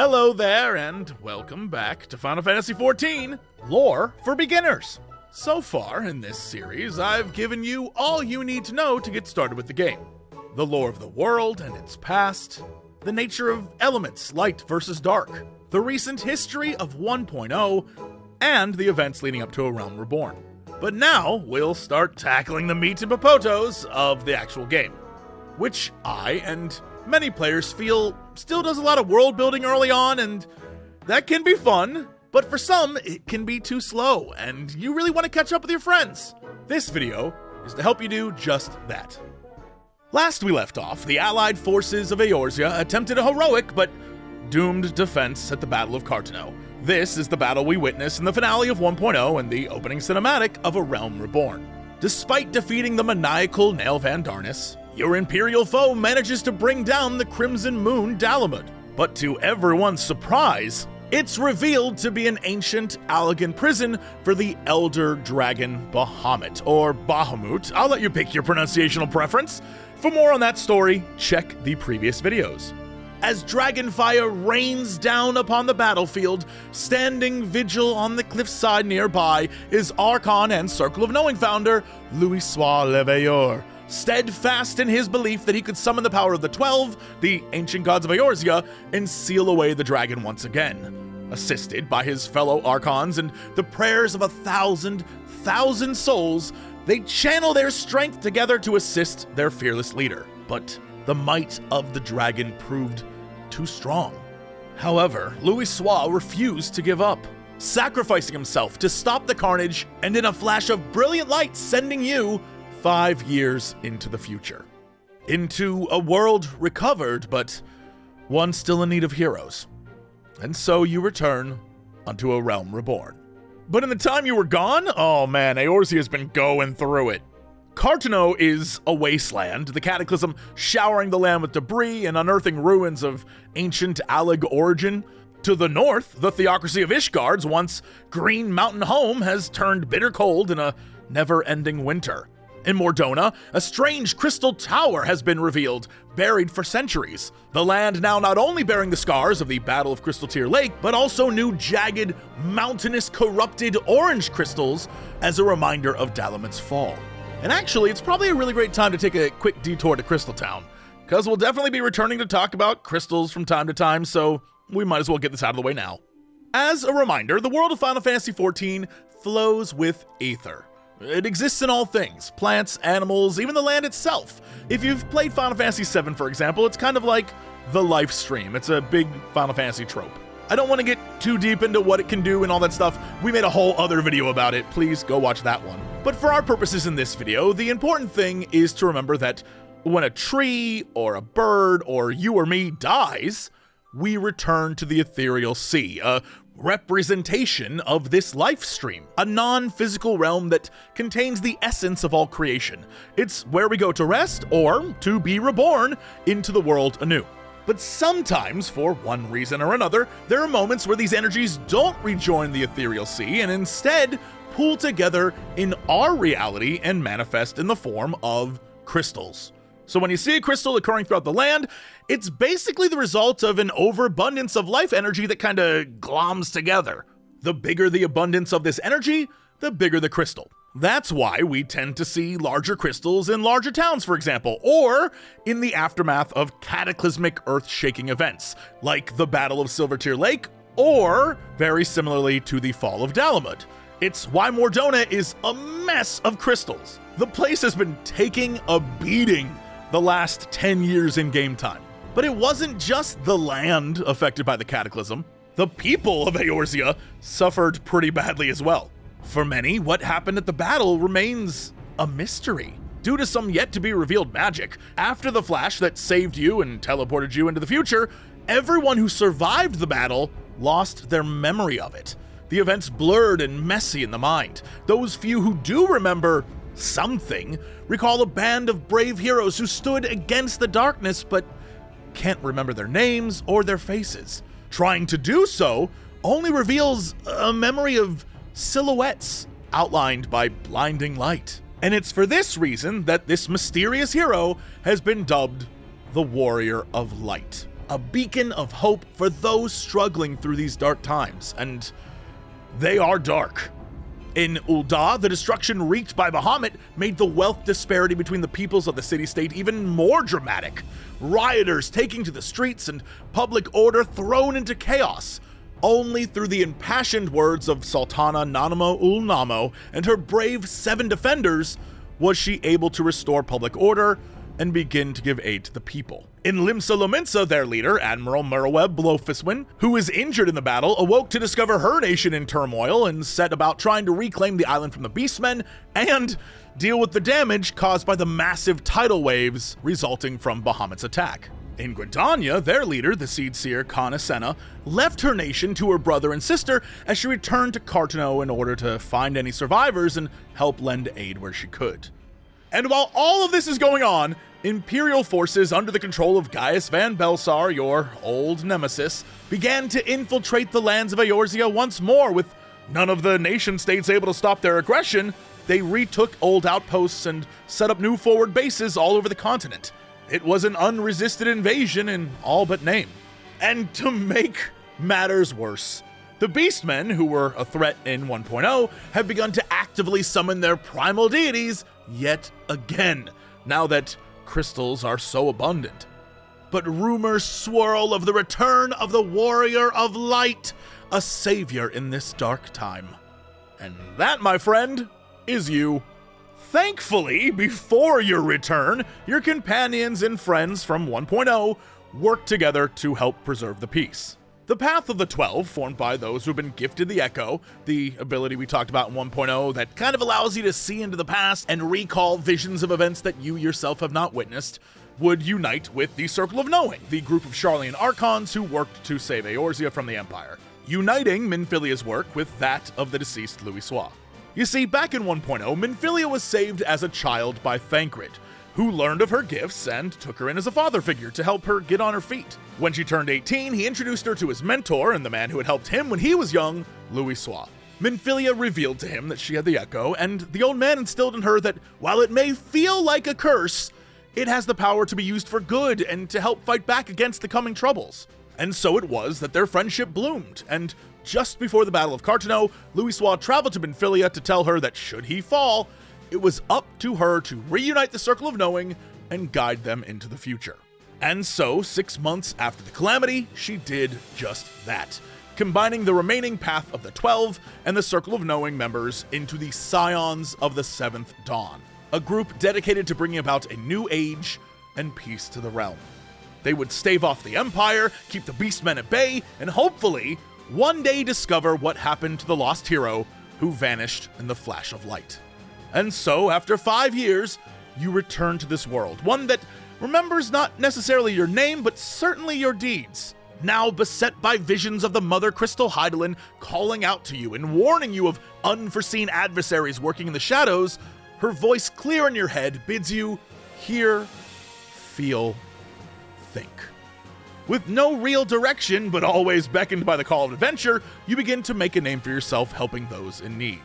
Hello there, and welcome back to Final Fantasy XIV, Lore for Beginners. So far in this series, I've given you all you need to know to get started with the game. The lore of the world and its past, the nature of elements, light versus dark, the recent history of 1.0, and the events leading up to a Realm Reborn. But now, we'll start tackling the meat and potatoes of the actual game, which I and many players feel still does a lot of world building early on, and that can be fun, but for some, it can be too slow, and you really want to catch up with your friends. This video is to help you do just that. Last we left off, the allied forces of Eorzea attempted a heroic but doomed defense at the Battle of Cartano. This is the battle we witness in the finale of 1.0 and the opening cinematic of A Realm Reborn. Despite defeating the maniacal Nail Van Darnus, your Imperial foe manages to bring down the Crimson Moon Bahamut. But to everyone's surprise, it's revealed to be an ancient Allagan prison for the Elder Dragon Bahamut, or Bahamut. I'll let you pick your pronunciational preference. For more on that story, check the previous videos. As dragonfire rains down upon the battlefield, standing vigil on the cliffside nearby is Archon and Circle of Knowing founder Louisoix Le Veilleur, steadfast in his belief that he could summon the power of the 12, the ancient gods of Eorzea, and seal away the dragon once again. Assisted by his fellow Archons and the prayers of 1,000 souls, they channel their strength together to assist their fearless leader. But the might of the dragon proved too strong. However, Louisoix refused to give up, sacrificing himself to stop the carnage, and in a flash of brilliant light sending you 5 years into the future. Into a world recovered, but one still in need of heroes. And so you return unto A Realm Reborn. But in the time you were gone, oh man, Eorzea has been going through it. Cartano is a wasteland, the Cataclysm showering the land with debris and unearthing ruins of ancient Allag origin. To the north, the theocracy of Ishgard's once green mountain home has turned bitter cold in a never-ending winter. In Mordona, a strange crystal tower has been revealed, buried for centuries. The land now not only bearing the scars of the Battle of Crystal Tear Lake, but also new jagged, mountainous, corrupted orange crystals as a reminder of Dalamut's fall. And actually, it's probably a really great time to take a quick detour to Crystal Town, because we'll definitely be returning to talk about crystals from time to time, so we might as well get this out of the way now. As a reminder, the world of Final Fantasy XIV flows with ether. It exists in all things, plants, animals, even the land itself. If you've played Final Fantasy VII, for example, it's kind of like the life stream. It's a big Final Fantasy trope. I don't want to get too deep into what it can do and all that stuff. We made a whole other video about it. Please go watch that one. But for our purposes in this video, the important thing is to remember that when a tree or a bird or you or me dies, we return to the ethereal sea, a representation of this life stream, a non-physical realm that contains the essence of all creation. It's where we go to rest or to be reborn into the world anew. But sometimes, for one reason or another, there are moments where these energies don't rejoin the ethereal sea and instead pool together in our reality and manifest in the form of crystals. So when you see a crystal occurring throughout the land, it's basically the result of an overabundance of life energy that kind of gloms together. The bigger the abundance of this energy, the bigger the crystal. That's why we tend to see larger crystals in larger towns, for example, or in the aftermath of cataclysmic earth-shaking events, like the Battle of Silver Tear Lake, or very similarly to the Fall of Dalamut. It's why Mordona is a mess of crystals. The place has been taking a beating the last 10 years in game time. But it wasn't just the land affected by the cataclysm. The people of Eorzea suffered pretty badly as well. For many, what happened at the battle remains a mystery. Due to some yet-to-be-revealed magic, after the flash that saved you and teleported you into the future, everyone who survived the battle lost their memory of it. The events blurred and messy in the mind. Those few who do remember something recall a band of brave heroes who stood against the darkness but can't remember their names or their faces. Trying to do so only reveals a memory of silhouettes outlined by blinding light. And it's for this reason that this mysterious hero has been dubbed the Warrior of Light. a beacon of hope for those struggling through these dark times, and they are dark. In Ul'dah, the destruction wreaked by Bahamut made the wealth disparity between the peoples of the city-state even more dramatic. Rioters taking to the streets and public order thrown into chaos. Only through the impassioned words of Sultana Nanamo Ul Namo and her brave 7 defenders was she able to restore public order and begin to give aid to the people. In Limsa Lominsa, their leader, Admiral Merweb Blofiswin, who was injured in the battle, awoke to discover her nation in turmoil and set about trying to reclaim the island from the Beastmen and deal with the damage caused by the massive tidal waves resulting from Bahamut's attack. In Gridania, their leader, the Seedseer Kana Senna, left her nation to her brother and sister as she returned to Cartano in order to find any survivors and help lend aid where she could. And while all of this is going on, Imperial forces under the control of Gaius Van Belsar, your old nemesis, began to infiltrate the lands of Eorzea once more. With none of the nation-states able to stop their aggression, they retook old outposts and set up new forward bases all over the continent. It was an unresisted invasion in all but name. And to make matters worse, the Beastmen, who were a threat in 1.0, have begun to actively summon their primal deities yet again, now that crystals are so abundant. But rumors swirl of the return of the Warrior of Light, a savior in this dark time. And that, my friend, is you. Thankfully, before your return, your companions and friends from 1.0 worked together to help preserve the peace. The Path of the 12, formed by those who've been gifted the Echo, the ability we talked about in 1.0 that kind of allows you to see into the past and recall visions of events that you yourself have not witnessed, would unite with the Circle of Knowing, the group of Sharlayan Archons who worked to save Eorzea from the Empire, uniting Minfilia's work with that of the deceased Louisoix. You see, back in 1.0, Minfilia was saved as a child by Thancred, who learned of her gifts and took her in as a father figure to help her get on her feet. When she turned 18, he introduced her to his mentor and the man who had helped him when he was young, Louisoix. Minfilia revealed to him that she had the Echo, and the old man instilled in her that while it may feel like a curse, it has the power to be used for good and to help fight back against the coming troubles. And so it was that their friendship bloomed, and just before the Battle of Cartano, Louisoix traveled to Minfilia to tell her that should he fall, it was up to her to reunite the Circle of Knowing and guide them into the future. And so, 6 months after the calamity, she did just that, combining the remaining Path of the 12 and the Circle of Knowing members into the Scions of the Seventh Dawn, a group dedicated to bringing about a new age and peace to the realm. They would stave off the Empire, keep the Beastmen at bay, and hopefully, one day discover what happened to the lost hero who vanished in the flash of light. And so, after 5 years, you return to this world, one that remembers not necessarily your name, but certainly your deeds. Now beset by visions of the Mother Crystal Hydaelyn calling out to you and warning you of unforeseen adversaries working in the shadows, her voice clear in your head bids you hear, feel, think. With no real direction, but always beckoned by the call of adventure, you begin to make a name for yourself helping those in need.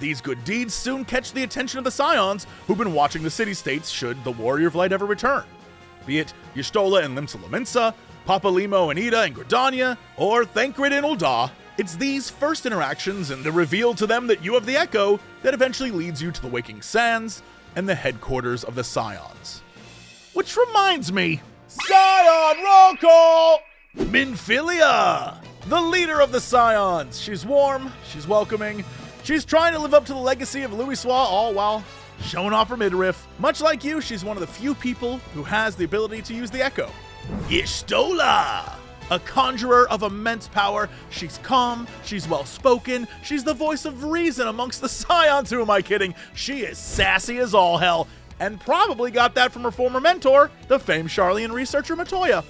These good deeds soon catch the attention of the Scions, who've been watching the city-states should the Warrior of Light ever return. Be it Y'shtola and Limsa Lominsa, Papalimo and Ida and Gridania, or Thancred and Ul'dah, it's these first interactions and the reveal to them that you have the Echo that eventually leads you to the Waking Sands and the headquarters of the Scions. Which reminds me, Scion roll call! Minfilia, the leader of the Scions. She's warm, she's welcoming, she's trying to live up to the legacy of Louisoix, all while showing off her midriff. Much like you, she's one of the few people who has the ability to use the Echo. Y'shtola, a conjurer of immense power. She's calm, she's well-spoken, she's the voice of reason amongst the Scions. Who am I kidding? She is sassy as all hell, and probably got that from her former mentor, the famed Sharlayan researcher Matoya.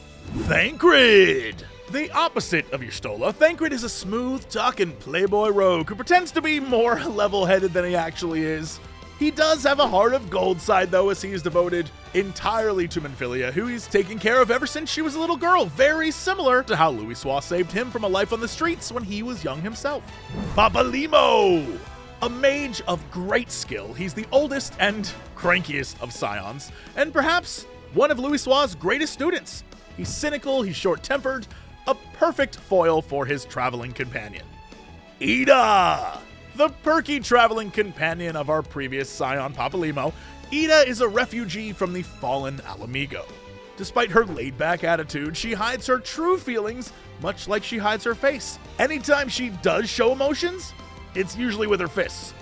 Thancred! The opposite of Y'shtola, Thancred is a smooth-talking playboy rogue who pretends to be more level-headed than he actually is. He does have a heart of gold side, though, as he is devoted entirely to Minfilia, who he's taken care of ever since she was a little girl, very similar to how Louisoix saved him from a life on the streets when he was young himself. Papalimo! A mage of great skill, he's the oldest and crankiest of Scions, and perhaps one of Louisoix's greatest students. He's cynical, he's short-tempered, a perfect foil for his traveling companion. Ida! The perky traveling companion of our previous scion Papalimo, Ida is a refugee from the fallen Alamigo. Despite her laid-back attitude, she hides her true feelings, much like she hides her face. Anytime she does show emotions, it's usually with her fists.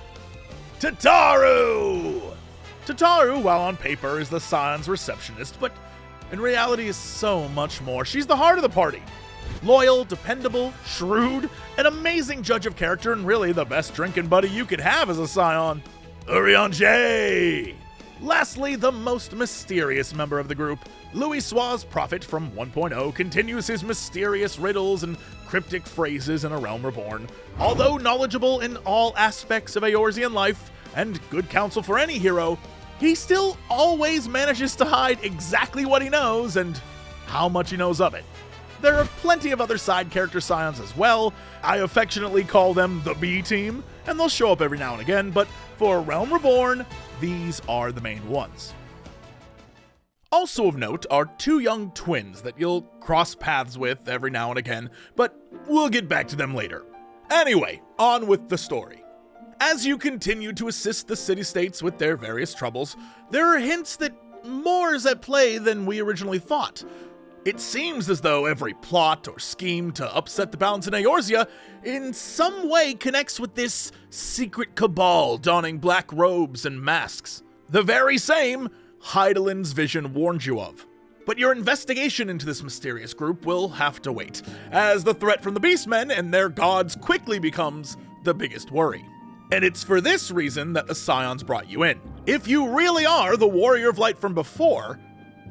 Tataru! Tataru, while on paper, is the Scion's receptionist, but in reality is so much more. She's the heart of the party. Loyal, dependable, shrewd, an amazing judge of character, and really the best drinking buddy you could have as a Scion. Urianger! Lastly, the most mysterious member of the group, Louisoix's prophet from 1.0 continues his mysterious riddles and cryptic phrases in A Realm Reborn. Although knowledgeable in all aspects of Eorzean life, and good counsel for any hero, he still always manages to hide exactly what he knows and how much he knows of it. There are plenty of other side character Scions as well. I affectionately call them the B team, and they'll show up every now and again, but for Realm Reborn, these are the main ones. Also of note are two young twins that you'll cross paths with every now and again, but we'll get back to them later. Anyway, on with the story. As you continue to assist the city-states with their various troubles, there are hints that more is at play than we originally thought. It seems as though every plot or scheme to upset the balance in Eorzea in some way connects with this secret cabal donning black robes and masks. The very same Hydaelyn's vision warned you of. But your investigation into this mysterious group will have to wait, as the threat from the Beastmen and their gods quickly becomes the biggest worry. And it's for this reason that the Scions brought you in. If you really are the Warrior of Light from before,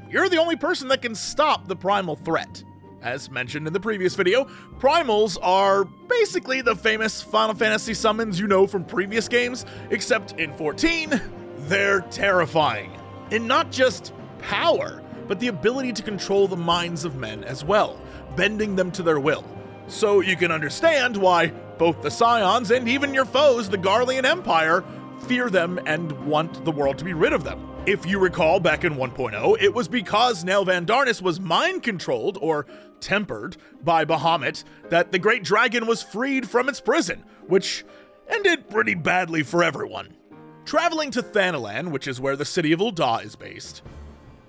you're the only person that can stop the primal threat. As mentioned in the previous video, primals are basically the famous Final Fantasy summons you know from previous games, except in 14, they're terrifying. In not just power, but the ability to control the minds of men as well, bending them to their will. So you can understand why both the Scions and even your foes, the Garlean Empire, fear them and want the world to be rid of them. If you recall back in 1.0, it was because Nelvan Darnus was mind-controlled, or tempered, by Bahamut that the Great Dragon was freed from its prison, which ended pretty badly for everyone. Traveling to Thanalan, which is where the city of Ul'dah is based,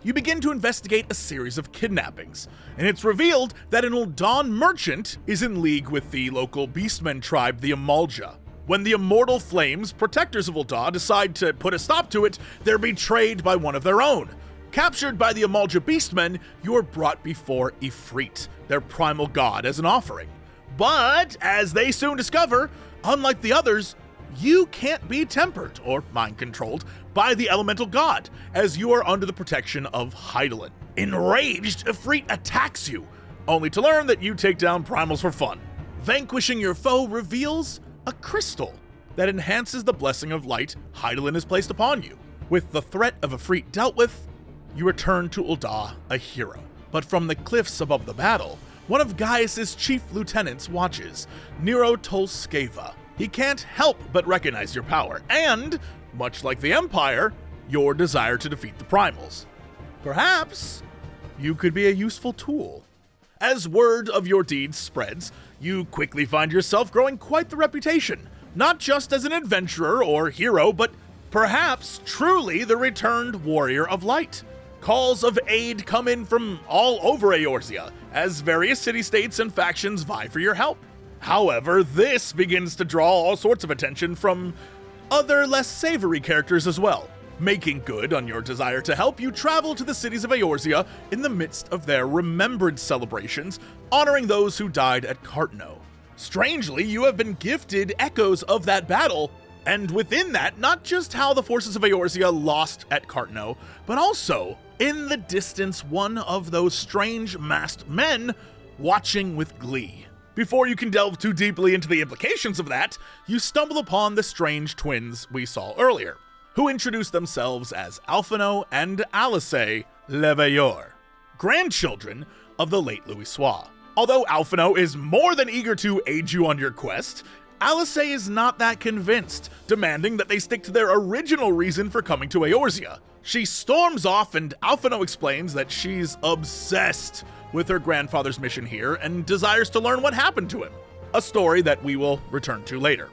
you begin to investigate a series of kidnappings, and it's revealed that an Ul'dah merchant is in league with the local beastmen tribe, the Amalja. When the Immortal Flames, protectors of Ul'dah, decide to put a stop to it, they're betrayed by one of their own. Captured by the Amalja beastmen, you're brought before Ifrit, their primal god, as an offering. But, as they soon discover, unlike the others, you can't be tempered, or mind-controlled, by the elemental god, as you are under the protection of Hydaelyn. Enraged, Ifrit attacks you, only to learn that you take down primals for fun. Vanquishing your foe reveals a crystal that enhances the blessing of light Hydaelyn has placed upon you. With the threat of Ifrit dealt with, you return to Ul'dah a hero. But from the cliffs above the battle, one of Gaius' chief lieutenants watches, Nero Tolskeva. He can't help but recognize your power, and, much like the Empire, your desire to defeat the primals. Perhaps you could be a useful tool. As word of your deeds spreads, you quickly find yourself growing quite the reputation, not just as an adventurer or hero, but perhaps truly the returned Warrior of Light. Calls of aid come in from all over Eorzea, as various city-states and factions vie for your help. However, this begins to draw all sorts of attention from other less savory characters as well. Making good on your desire to help, you travel to the cities of Eorzea in the midst of their remembrance celebrations, honoring those who died at Cartno. Strangely, you have been gifted echoes of that battle, and within that, not just how the forces of Eorzea lost at Cartno, but also, in the distance, one of those strange masked men watching with glee. Before you can delve too deeply into the implications of that, you stumble upon the strange twins we saw earlier, who introduce themselves as Alphino and Alice Leveilleur, grandchildren of the late Louisoix. Although Alphino is more than eager to aid you on your quest, Alice is not that convinced, demanding that they stick to their original reason for coming to Eorzea, She storms off, and Alphino explains that she's obsessed with her grandfather's mission here and desires to learn what happened to him, a story that we will return to later.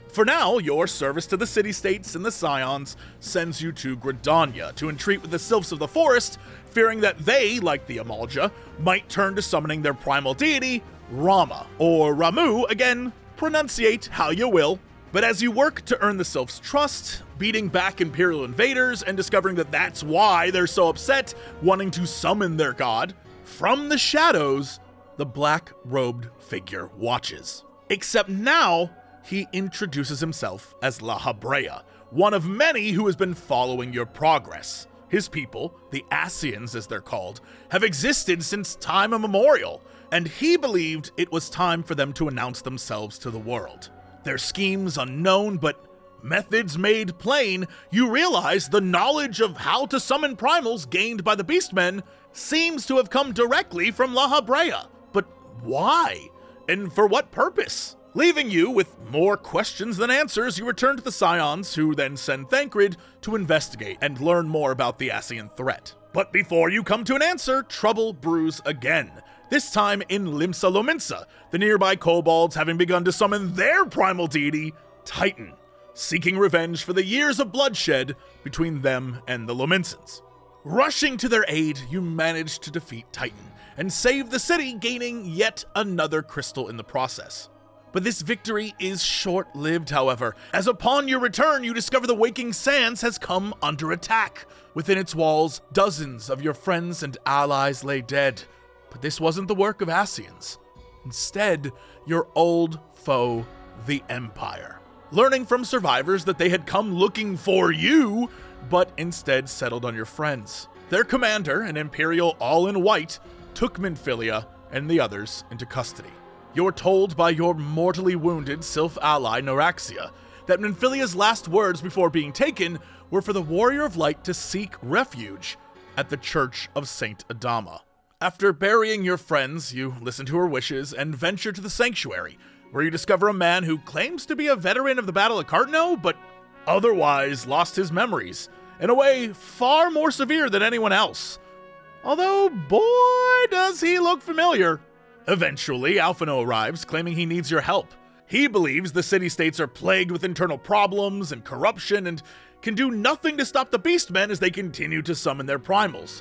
For now, your service to the city-states and the Scions sends you to Gridania to entreat with the Sylphs of the Forest, fearing that they, like the Amalja, might turn to summoning their primal deity, Rama, or Ramu, again, pronunciate how you will. But as you work to earn the Sylphs' trust, beating back Imperial invaders and discovering that that's why they're so upset, wanting to summon their god, from the shadows, the black-robed figure watches. Except now, he introduces himself as La Habrea, one of many who has been following your progress. His people, the Ascians as they're called, have existed since time immemorial, and he believed it was time for them to announce themselves to the world. Their schemes unknown, but methods made plain, you realize the knowledge of how to summon primals gained by the Beastmen seems to have come directly from La Habrea. But why? And for what purpose? Leaving you with more questions than answers, you return to the Scions, who then send Thancred to investigate and learn more about the Ascian threat. But before you come to an answer, trouble brews again. This time in Limsa Lominsa, the nearby kobolds having begun to summon their primal deity, Titan, seeking revenge for the years of bloodshed between them and the Lominsans. Rushing to their aid, you manage to defeat Titan and save the city, gaining yet another crystal in the process. But this victory is short-lived, however, as upon your return, you discover the Waking Sands has come under attack. Within its walls, dozens of your friends and allies lay dead. But this wasn't the work of Ascians. Instead, your old foe, the Empire. Learning from survivors that they had come looking for you, but instead settled on your friends. Their commander, an Imperial all-in-white, took Minfilia and the others into custody. You're told by your mortally wounded Sylph ally, Noraxia, that Minfilia's last words before being taken were for the Warrior of Light to seek refuge at the Church of Saint Adama. After burying your friends, you listen to her wishes and venture to the Sanctuary, where you discover a man who claims to be a veteran of the Battle of Cartno, but otherwise lost his memories, in a way far more severe than anyone else. Although, boy, does he look familiar. Eventually, Alphino arrives, claiming he needs your help. He believes the city-states are plagued with internal problems and corruption and can do nothing to stop the Beastmen as they continue to summon their primals.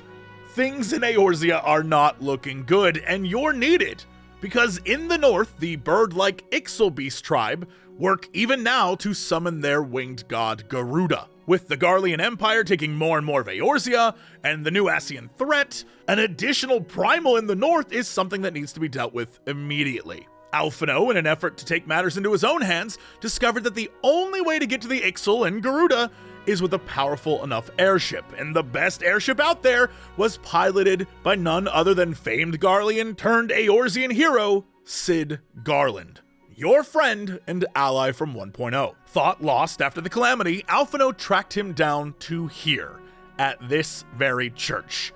Things in Eorzea are not looking good, and you're needed, because in the north, the bird-like Ixalbeast tribe work even now to summon their winged god Garuda. With the Garlean Empire taking more and more of Eorzea, and the new Ascian threat, an additional primal in the north is something that needs to be dealt with immediately. Alphino, in an effort to take matters into his own hands, discovered that the only way to get to the Ixal and Garuda is with a powerful enough airship, and the best airship out there was piloted by none other than famed Garlean turned Eorzean hero, Cid Garland, your friend and ally from 1.0. Thought lost after the calamity, Alphino tracked him down to here, at this very church.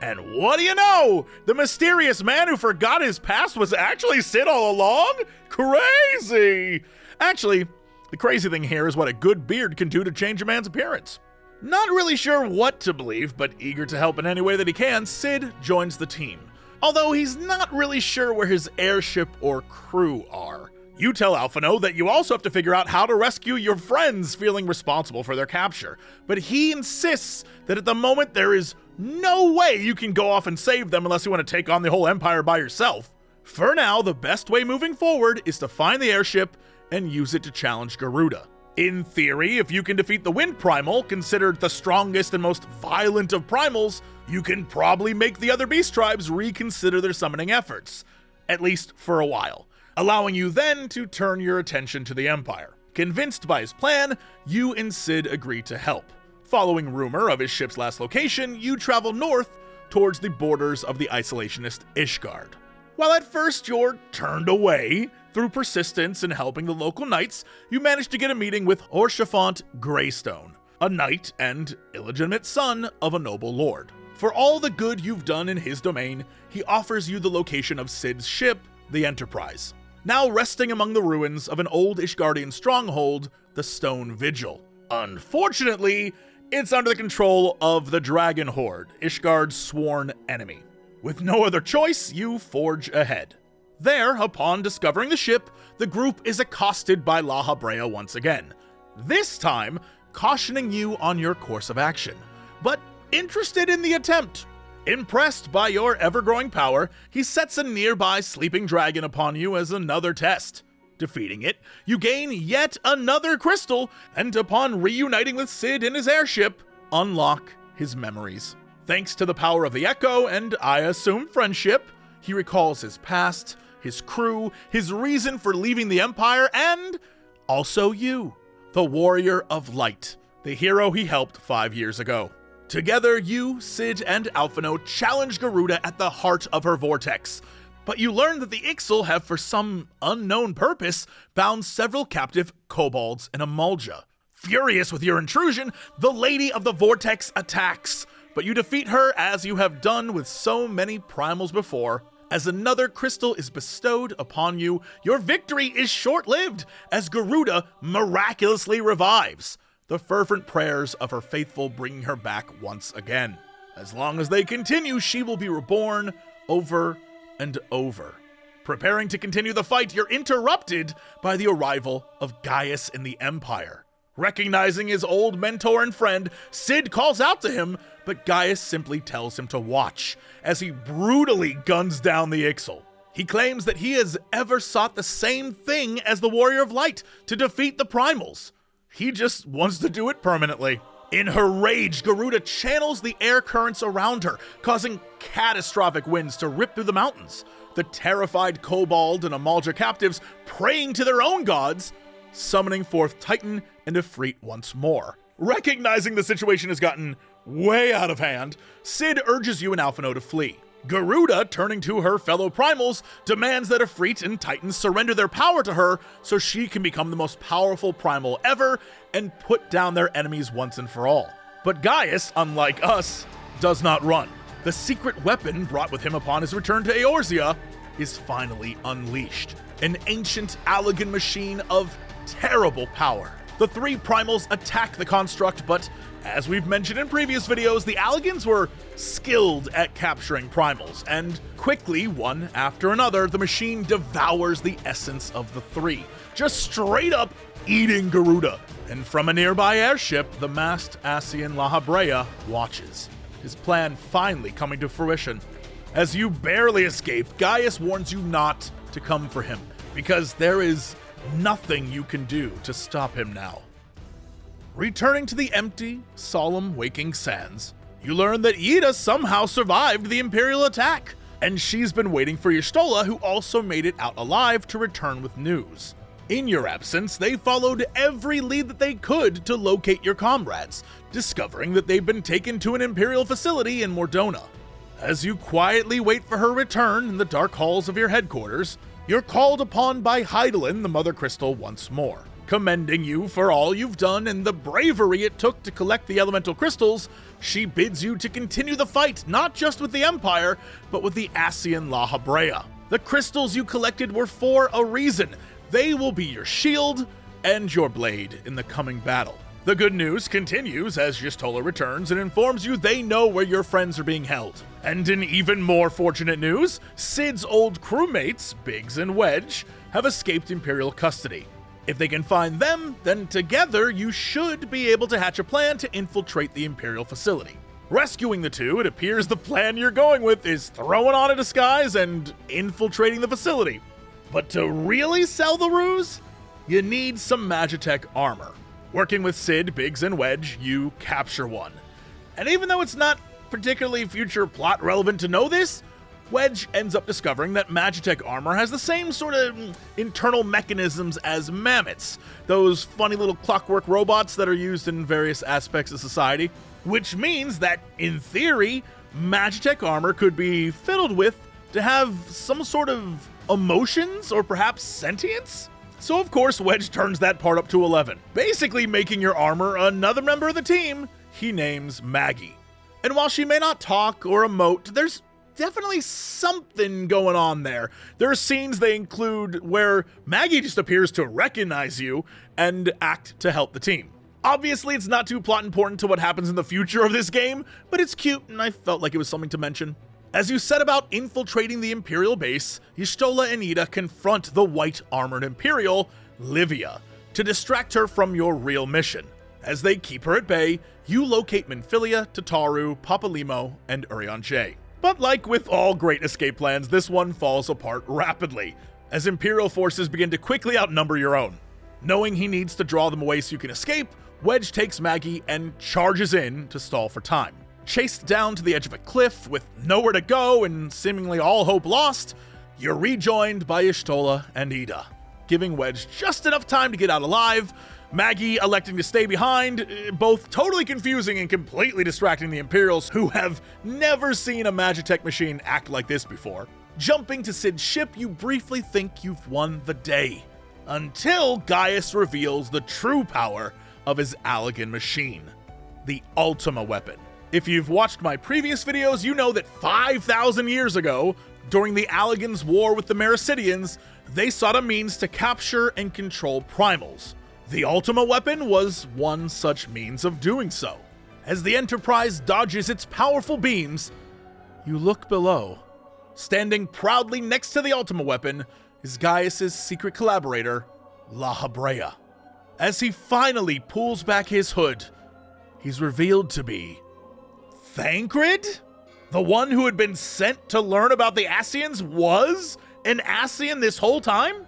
And what do you know? The mysterious man who forgot his past was actually Cid all along? Crazy! Actually, the crazy thing here is what a good beard can do to change a man's appearance. Not really sure what to believe, but eager to help in any way that he can, Cid joins the team. Although he's not really sure where his airship or crew are. You tell Alphino that you also have to figure out how to rescue your friends feeling responsible for their capture, but he insists that at the moment there is no way you can go off and save them unless you want to take on the whole empire by yourself. For now, the best way moving forward is to find the airship and use it to challenge Garuda. In theory, if you can defeat the Wind Primal, considered the strongest and most violent of primals, you can probably make the other beast tribes reconsider their summoning efforts, at least for a while, allowing you then to turn your attention to the Empire. Convinced by his plan, you and Cid agree to help. Following rumor of his ship's last location, you travel north towards the borders of the isolationist Ishgard. While at first you're turned away, through persistence in helping the local knights, you manage to get a meeting with Orshafont Greystone, a knight and illegitimate son of a noble lord. For all the good you've done in his domain, he offers you the location of Cid's ship, the Enterprise, now resting among the ruins of an old Ishgardian stronghold, the Stone Vigil. Unfortunately, It's under the control of the Dragon Horde, Ishgard's sworn enemy. With no other choice, you forge ahead. There, upon discovering the ship, the group is accosted by La Habrea once again, this time cautioning you on your course of action, but interested in the attempt. Impressed by your ever-growing power, he sets a nearby sleeping dragon upon you as another test. Defeating it, you gain yet another crystal, and upon reuniting with Cid in his airship, unlock his memories. Thanks to the power of the Echo and, I assume, friendship, he recalls his past, his crew, his reason for leaving the Empire, and also you, the Warrior of Light, the hero he helped 5 years ago. Together, you, Cid, and Alphino challenge Garuda at the heart of her vortex, but you learn that the Ixal have, for some unknown purpose, bound several captive kobolds in Amalja. Furious with your intrusion, the Lady of the Vortex attacks, but you defeat her as you have done with so many primals before. As another crystal is bestowed upon you, your victory is short-lived as Garuda miraculously revives, the fervent prayers of her faithful bringing her back once again. As long as they continue, she will be reborn over and over. Preparing to continue the fight, you're interrupted by the arrival of Gaius in the Empire. Recognizing his old mentor and friend, Cid calls out to him, but Gaius simply tells him to watch as he brutally guns down the Ixal. He claims that he has ever sought the same thing as the Warrior of Light, to defeat the primals. He just wants to do it permanently. In her rage, Garuda channels the air currents around her, causing catastrophic winds to rip through the mountains. The terrified kobold and Amalja captives praying to their own gods, summoning forth Titan and Ifrit once more. Recognizing the situation has gotten way out of hand, Cid urges you and Alphino to flee. Garuda, turning to her fellow primals, demands that Ifrit and Titan surrender their power to her so she can become the most powerful primal ever and put down their enemies once and for all. But Gaius, unlike us, does not run. The secret weapon brought with him upon his return to Eorzea is finally unleashed. An ancient Allagan machine of terrible power. The three primals attack the construct, but as we've mentioned in previous videos, the Allagans were skilled at capturing primals, and quickly, one after another, the machine devours the essence of the three, just straight up eating Garuda. And from a nearby airship, the masked Ascian La Habrea watches, his plan finally coming to fruition. As you barely escape, Gaius warns you not to come for him, because there is nothing you can do to stop him now. Returning to the empty, solemn waking sands, you learn that Yda somehow survived the Imperial attack, and she's been waiting for Y'shtola, who also made it out alive, to return with news. In your absence, they followed every lead that they could to locate your comrades, discovering that they've been taken to an Imperial facility in Mordona. As you quietly wait for her return in the dark halls of your headquarters, you're called upon by Hydaelyn, the Mother Crystal, once more. Commending you for all you've done and the bravery it took to collect the elemental crystals, she bids you to continue the fight not just with the Empire, but with the Ascian La Habrea. The crystals you collected were for a reason. They will be your shield and your blade in the coming battle. The good news continues as Y'shtola returns and informs you they know where your friends are being held. And in even more fortunate news, Cid's old crewmates, Biggs and Wedge, have escaped Imperial custody. If they can find them, then together you should be able to hatch a plan to infiltrate the Imperial facility. Rescuing the two, it appears the plan you're going with is throwing on a disguise and infiltrating the facility. But to really sell the ruse, you need some Magitech armor. Working with Cid, Biggs, and Wedge, you capture one. And even though it's not particularly future plot relevant to know this, Wedge ends up discovering that Magitech armor has the same sort of internal mechanisms as mammoths, those funny little clockwork robots that are used in various aspects of society, which means that, in theory, Magitech armor could be fiddled with to have some sort of emotions or perhaps sentience. So of course Wedge turns that part up to 11, basically making your armor another member of the team he names Maggie. And while she may not talk or emote, there's definitely something going on there. There are scenes they include where Maggie just appears to recognize you and act to help the team. Obviously, it's not too plot important to what happens in the future of this game, but it's cute and I felt like it was something to mention. As you set about infiltrating the Imperial base, Y'shtola and Yda confront the white-armored Imperial, Livia, to distract her from your real mission. As they keep her at bay, you locate Minfilia, Tataru, Papalimo, and Urianger. But like with all great escape plans, this one falls apart rapidly, as Imperial forces begin to quickly outnumber your own. Knowing he needs to draw them away so you can escape, Wedge takes Maggie and charges in to stall for time. Chased down to the edge of a cliff with nowhere to go and seemingly all hope lost, you're rejoined by Y'shtola and Yda, giving Wedge just enough time to get out alive, Maggie electing to stay behind, both totally confusing and completely distracting the Imperials who have never seen a Magitech machine act like this before. Jumping to Cid's ship, you briefly think you've won the day, until Gaius reveals the true power of his Allagan machine, the Ultima weapon. If you've watched my previous videos, you know that 5,000 years ago, during the Allagans' war with the Mericidians, they sought a means to capture and control primals. The Ultima weapon was one such means of doing so. As the Enterprise dodges its powerful beams, you look below. Standing proudly next to the Ultima weapon is Gaius' secret collaborator, La Habrea. As he finally pulls back his hood, he's revealed to be Thancred? The one who had been sent to learn about the Ascians was an Ascian this whole time?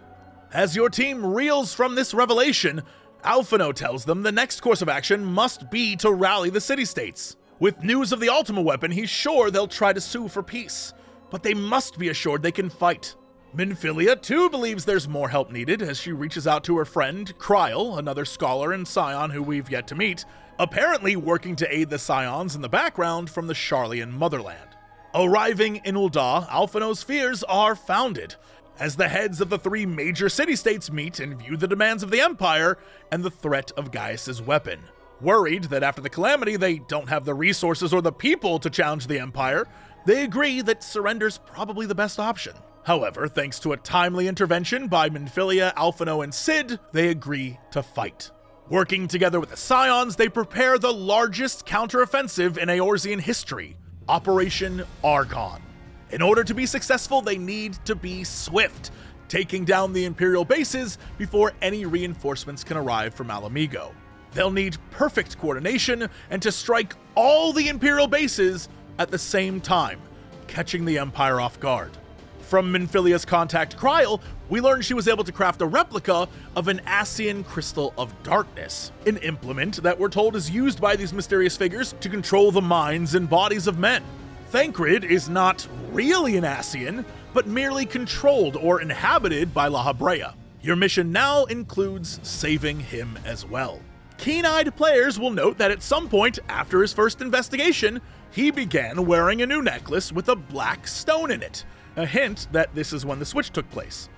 As your team reels from this revelation, Alphino tells them the next course of action must be to rally the city-states. With news of the Ultima weapon, he's sure they'll try to sue for peace, but they must be assured they can fight. Minfilia, too, believes there's more help needed as she reaches out to her friend, Cryle, another scholar and scion who we've yet to meet, apparently working to aid the scions in the background from the Sharlayan motherland. Arriving in Ul'dah, Alphino's fears are founded, as the heads of the three major city-states meet and view the demands of the Empire and the threat of Gaius' weapon. Worried that after the calamity they don't have the resources or the people to challenge the Empire, they agree that surrender's probably the best option. However, thanks to a timely intervention by Minfilia, Alphino, and Cid, they agree to fight. Working together with the Scions, they prepare the largest counteroffensive in Eorzean history, Operation Argon. In order to be successful, they need to be swift, taking down the Imperial bases before any reinforcements can arrive from Alamigo. They'll need perfect coordination and to strike all the Imperial bases at the same time, catching the Empire off guard. From Minfilia's contact Cryle, we learned she was able to craft a replica of an Ascian Crystal of Darkness, an implement that we're told is used by these mysterious figures to control the minds and bodies of men. Thancred is not really an Ascian, but merely controlled or inhabited by La Habrea. Your mission now includes saving him as well. Keen-eyed players will note that at some point after his first investigation, he began wearing a new necklace with a black stone in it, a hint that this is when the switch took place.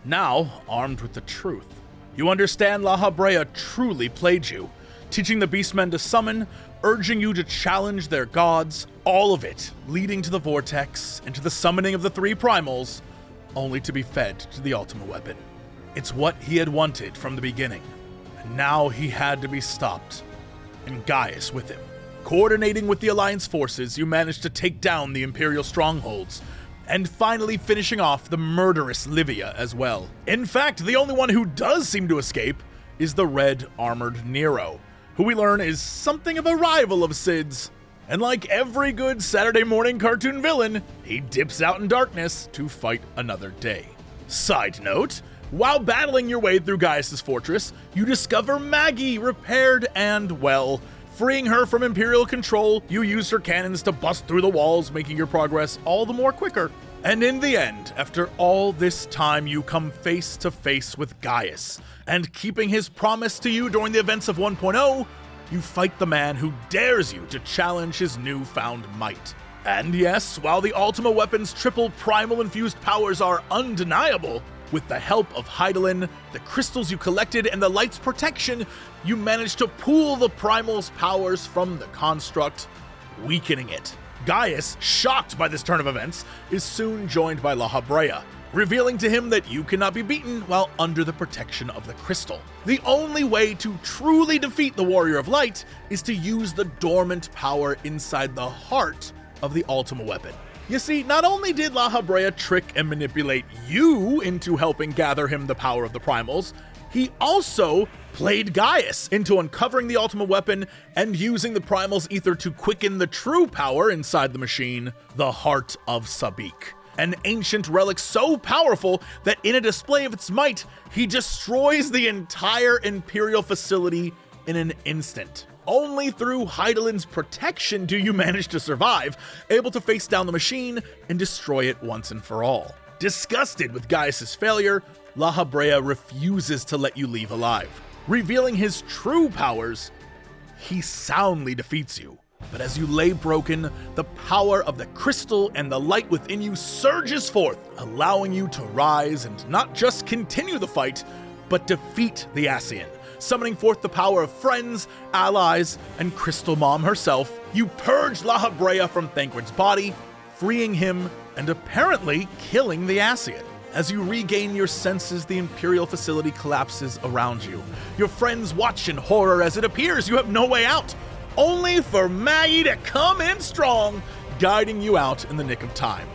Now, armed with the truth, you understand La Habrea truly played you, teaching the Beastmen to summon, urging you to challenge their gods, all of it leading to the Vortex and to the summoning of the three primals, only to be fed to the Ultima weapon. It's what he had wanted from the beginning, and now he had to be stopped, and Gaius with him. Coordinating with the Alliance forces, you managed to take down the Imperial strongholds, and finally finishing off the murderous Livia as well. In fact, the only one who does seem to escape is the red-armored Nero, who we learn is something of a rival of Cid's. And like every good Saturday morning cartoon villain, he dips out in darkness to fight another day. Side note, while battling your way through Gaius' fortress, you discover Maggie repaired and well. Freeing her from Imperial control, you use her cannons to bust through the walls, making your progress all the more quicker. And in the end, after all this time, you come face to face with Gaius, and keeping his promise to you during the events of 1.0, you fight the man who dares you to challenge his newfound might. And yes, while the Ultima weapon's triple primal-infused powers are undeniable, with the help of Hydaelyn, the crystals you collected, and the light's protection, you managed to pool the primal's powers from the construct, weakening it. Gaius, shocked by this turn of events, is soon joined by La Habrea, revealing to him that you cannot be beaten while under the protection of the crystal. The only way to truly defeat the Warrior of Light is to use the dormant power inside the heart of the Ultima weapon. You see, not only did La Habrea trick and manipulate you into helping gather him the power of the primals, he also played Gaius into uncovering the Ultima weapon and using the primal's ether to quicken the true power inside the machine, the Heart of Sabik. An ancient relic so powerful that in a display of its might, he destroys the entire Imperial facility in an instant. Only through Hydaelyn's protection do you manage to survive, able to face down the machine and destroy it once and for all. Disgusted with Gaius' failure, La Habrea refuses to let you leave alive. Revealing his true powers, he soundly defeats you. But as you lay broken, the power of the crystal and the light within you surges forth, allowing you to rise and not just continue the fight, but defeat the Ascian. Summoning forth the power of friends, allies, and Crystal Mom herself, you purge La Habrea from Thancred's body, freeing him and apparently killing the Ascian. As you regain your senses, the Imperial facility collapses around you. Your friends watch in horror as it appears you have no way out, only for Maggie to come in strong, guiding you out in the nick of time,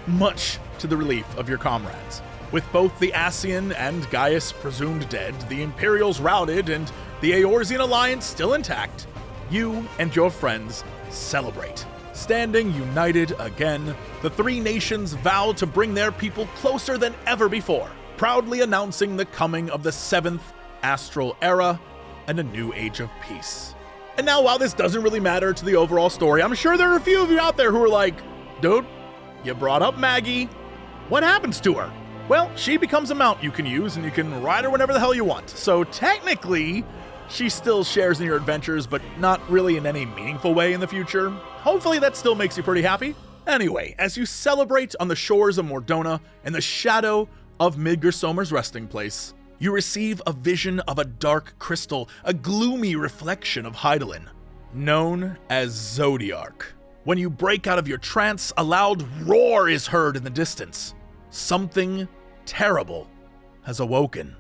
much to the relief of your comrades. With both the Ascian and Gaius presumed dead, the Imperials routed, and the Eorzean alliance still intact, you and your friends celebrate. Standing united again, the three nations vow to bring their people closer than ever before, proudly announcing the coming of the 7th Astral Era and a new age of peace. And now, while this doesn't really matter to the overall story, I'm sure there are a few of you out there who are like, dude, you brought up Maggie. What happens to her? Well, she becomes a mount you can use, and you can ride her whenever the hell you want. So technically, she still shares in your adventures, but not really in any meaningful way in the future. Hopefully that still makes you pretty happy. Anyway, as you celebrate on the shores of Mordona in the shadow of Midgarsomer's resting place, you receive a vision of a dark crystal, a gloomy reflection of Hydaelyn, known as Zodiark. When you break out of your trance, a loud roar is heard in the distance. Something terrible has awoken.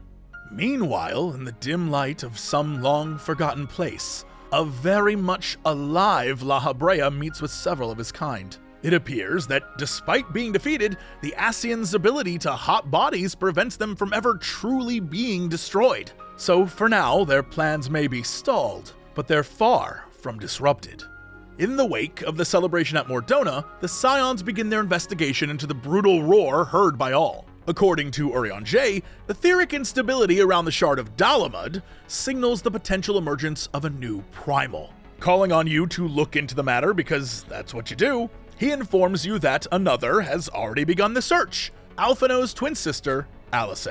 Meanwhile, in the dim light of some long-forgotten place, a very much alive La Habrea meets with several of his kind. It appears that, despite being defeated, the Ascian's ability to hop bodies prevents them from ever truly being destroyed. So for now, their plans may be stalled, but they're far from disrupted. In the wake of the celebration at Mordona, the Scions begin their investigation into the brutal roar heard by all. According to Urianger, the etheric instability around the Shard of Dalamud signals the potential emergence of a new primal. Calling on you to look into the matter because that's what you do, he informs you that another has already begun the search, Alphino's twin sister, Alice.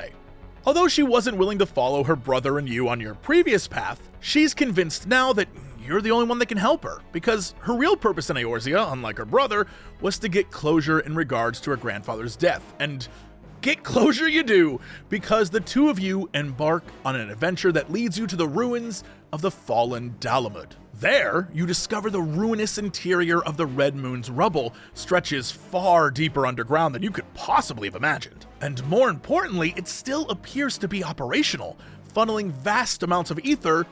Although she wasn't willing to follow her brother and you on your previous path, she's convinced now that you're the only one that can help her, because her real purpose in Eorzea, unlike her brother, was to get closure in regards to her grandfather's death. And get closure you do, because the two of you embark on an adventure that leads you to the ruins of the fallen Dalamud. There, you discover the ruinous interior of the Red Moon's rubble stretches far deeper underground than you could possibly have imagined. And more importantly, it still appears to be operational, funneling vast amounts of ether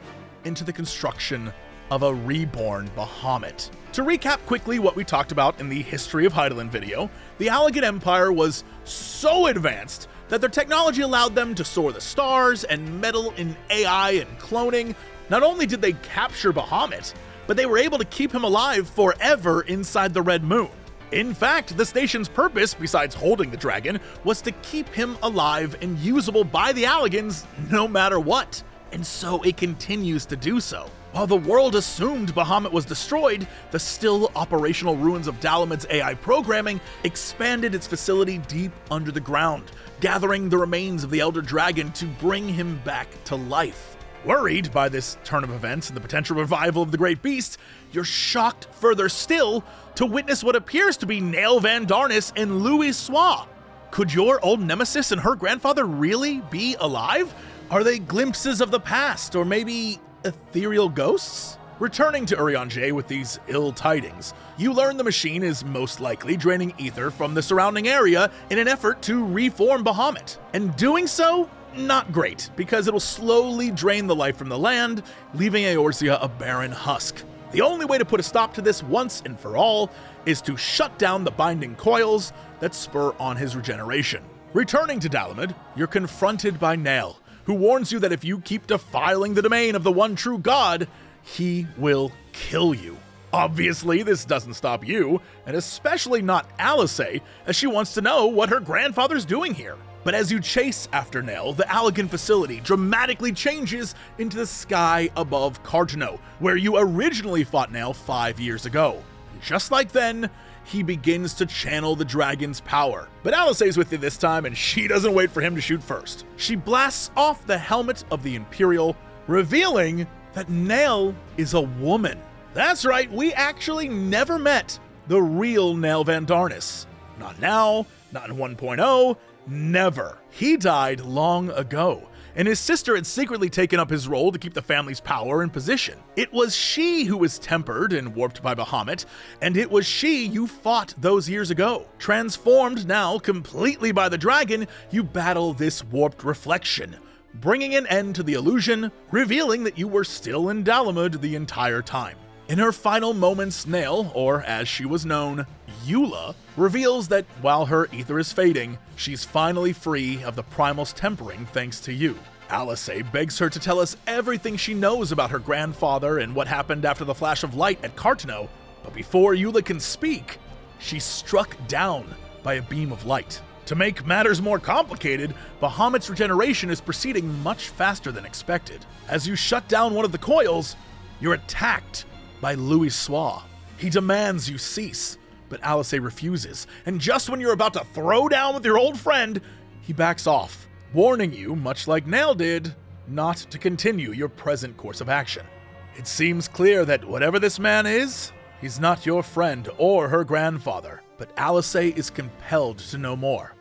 into the construction of a reborn Bahamut. To recap quickly what we talked about in the History of Hydaelyn video, the Allagan Empire was so advanced that their technology allowed them to soar the stars and meddle in AI and cloning. Not only did they capture Bahamut, but they were able to keep him alive forever inside the Red Moon. In fact, the station's purpose, besides holding the dragon, was to keep him alive and usable by the Allagans no matter what. And so it continues to do so. While the world assumed Bahamut was destroyed, the still operational ruins of Dalamud's AI programming expanded its facility deep under the ground, gathering the remains of the Elder Dragon to bring him back to life. Worried by this turn of events and the potential revival of the Great Beast, you're shocked further still to witness what appears to be Nail Van Darnus and Louis Sois. Could your old nemesis and her grandfather really be alive? Are they glimpses of the past, or maybe ethereal ghosts? Returning to Urianger with these ill tidings, you learn the machine is most likely draining ether from the surrounding area in an effort to reform Bahamut. And doing so, not great, because it'll slowly drain the life from the land, leaving Eorzea a barren husk. The only way to put a stop to this once and for all is to shut down the binding coils that spur on his regeneration. Returning to Dalamud, you're confronted by Nael, who warns you that if you keep defiling the domain of the one true god, he will kill you. Obviously, this doesn't stop you, and especially not Alice, as she wants to know what her grandfather's doing here. But as you chase after Nael, the Allegan facility dramatically changes into the sky above Cartano, where you originally fought Nael 5 years ago. And just like then, he begins to channel the dragon's power. But Alice is with you this time, and she doesn't wait for him to shoot first. She blasts off the helmet of the Imperial, revealing that Nael is a woman. That's right, we actually never met the real Nael Van Darnus. Not now, not in 1.0, never. He died long ago, and his sister had secretly taken up his role to keep the family's power and position. It was she who was tempered and warped by Bahamut, and it was she you fought those years ago. Transformed now completely by the dragon, you battle this warped reflection, bringing an end to the illusion, revealing that you were still in Dalamud the entire time. In her final moments, Nael, or as she was known, Eula, reveals that while her ether is fading, she's finally free of the primal's tempering thanks to you. Alice begs her to tell us everything she knows about her grandfather and what happened after the flash of light at Cartano, but before Eula can speak, she's struck down by a beam of light. To make matters more complicated, Bahamut's regeneration is proceeding much faster than expected. As you shut down one of the coils, you're attacked by Louis Soir. He demands you cease, but Alice refuses, and just when you're about to throw down with your old friend, he backs off, warning you, much like Nael did, not to continue your present course of action. It seems clear that whatever this man is, he's not your friend or her grandfather, but Alice is compelled to know more.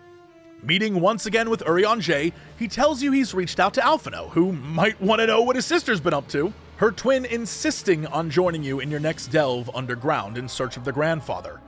Meeting once again with Urianger, he tells you he's reached out to Alphino, who might want to know what his sister's been up to, her twin insisting on joining you in your next delve underground in search of the grandfather,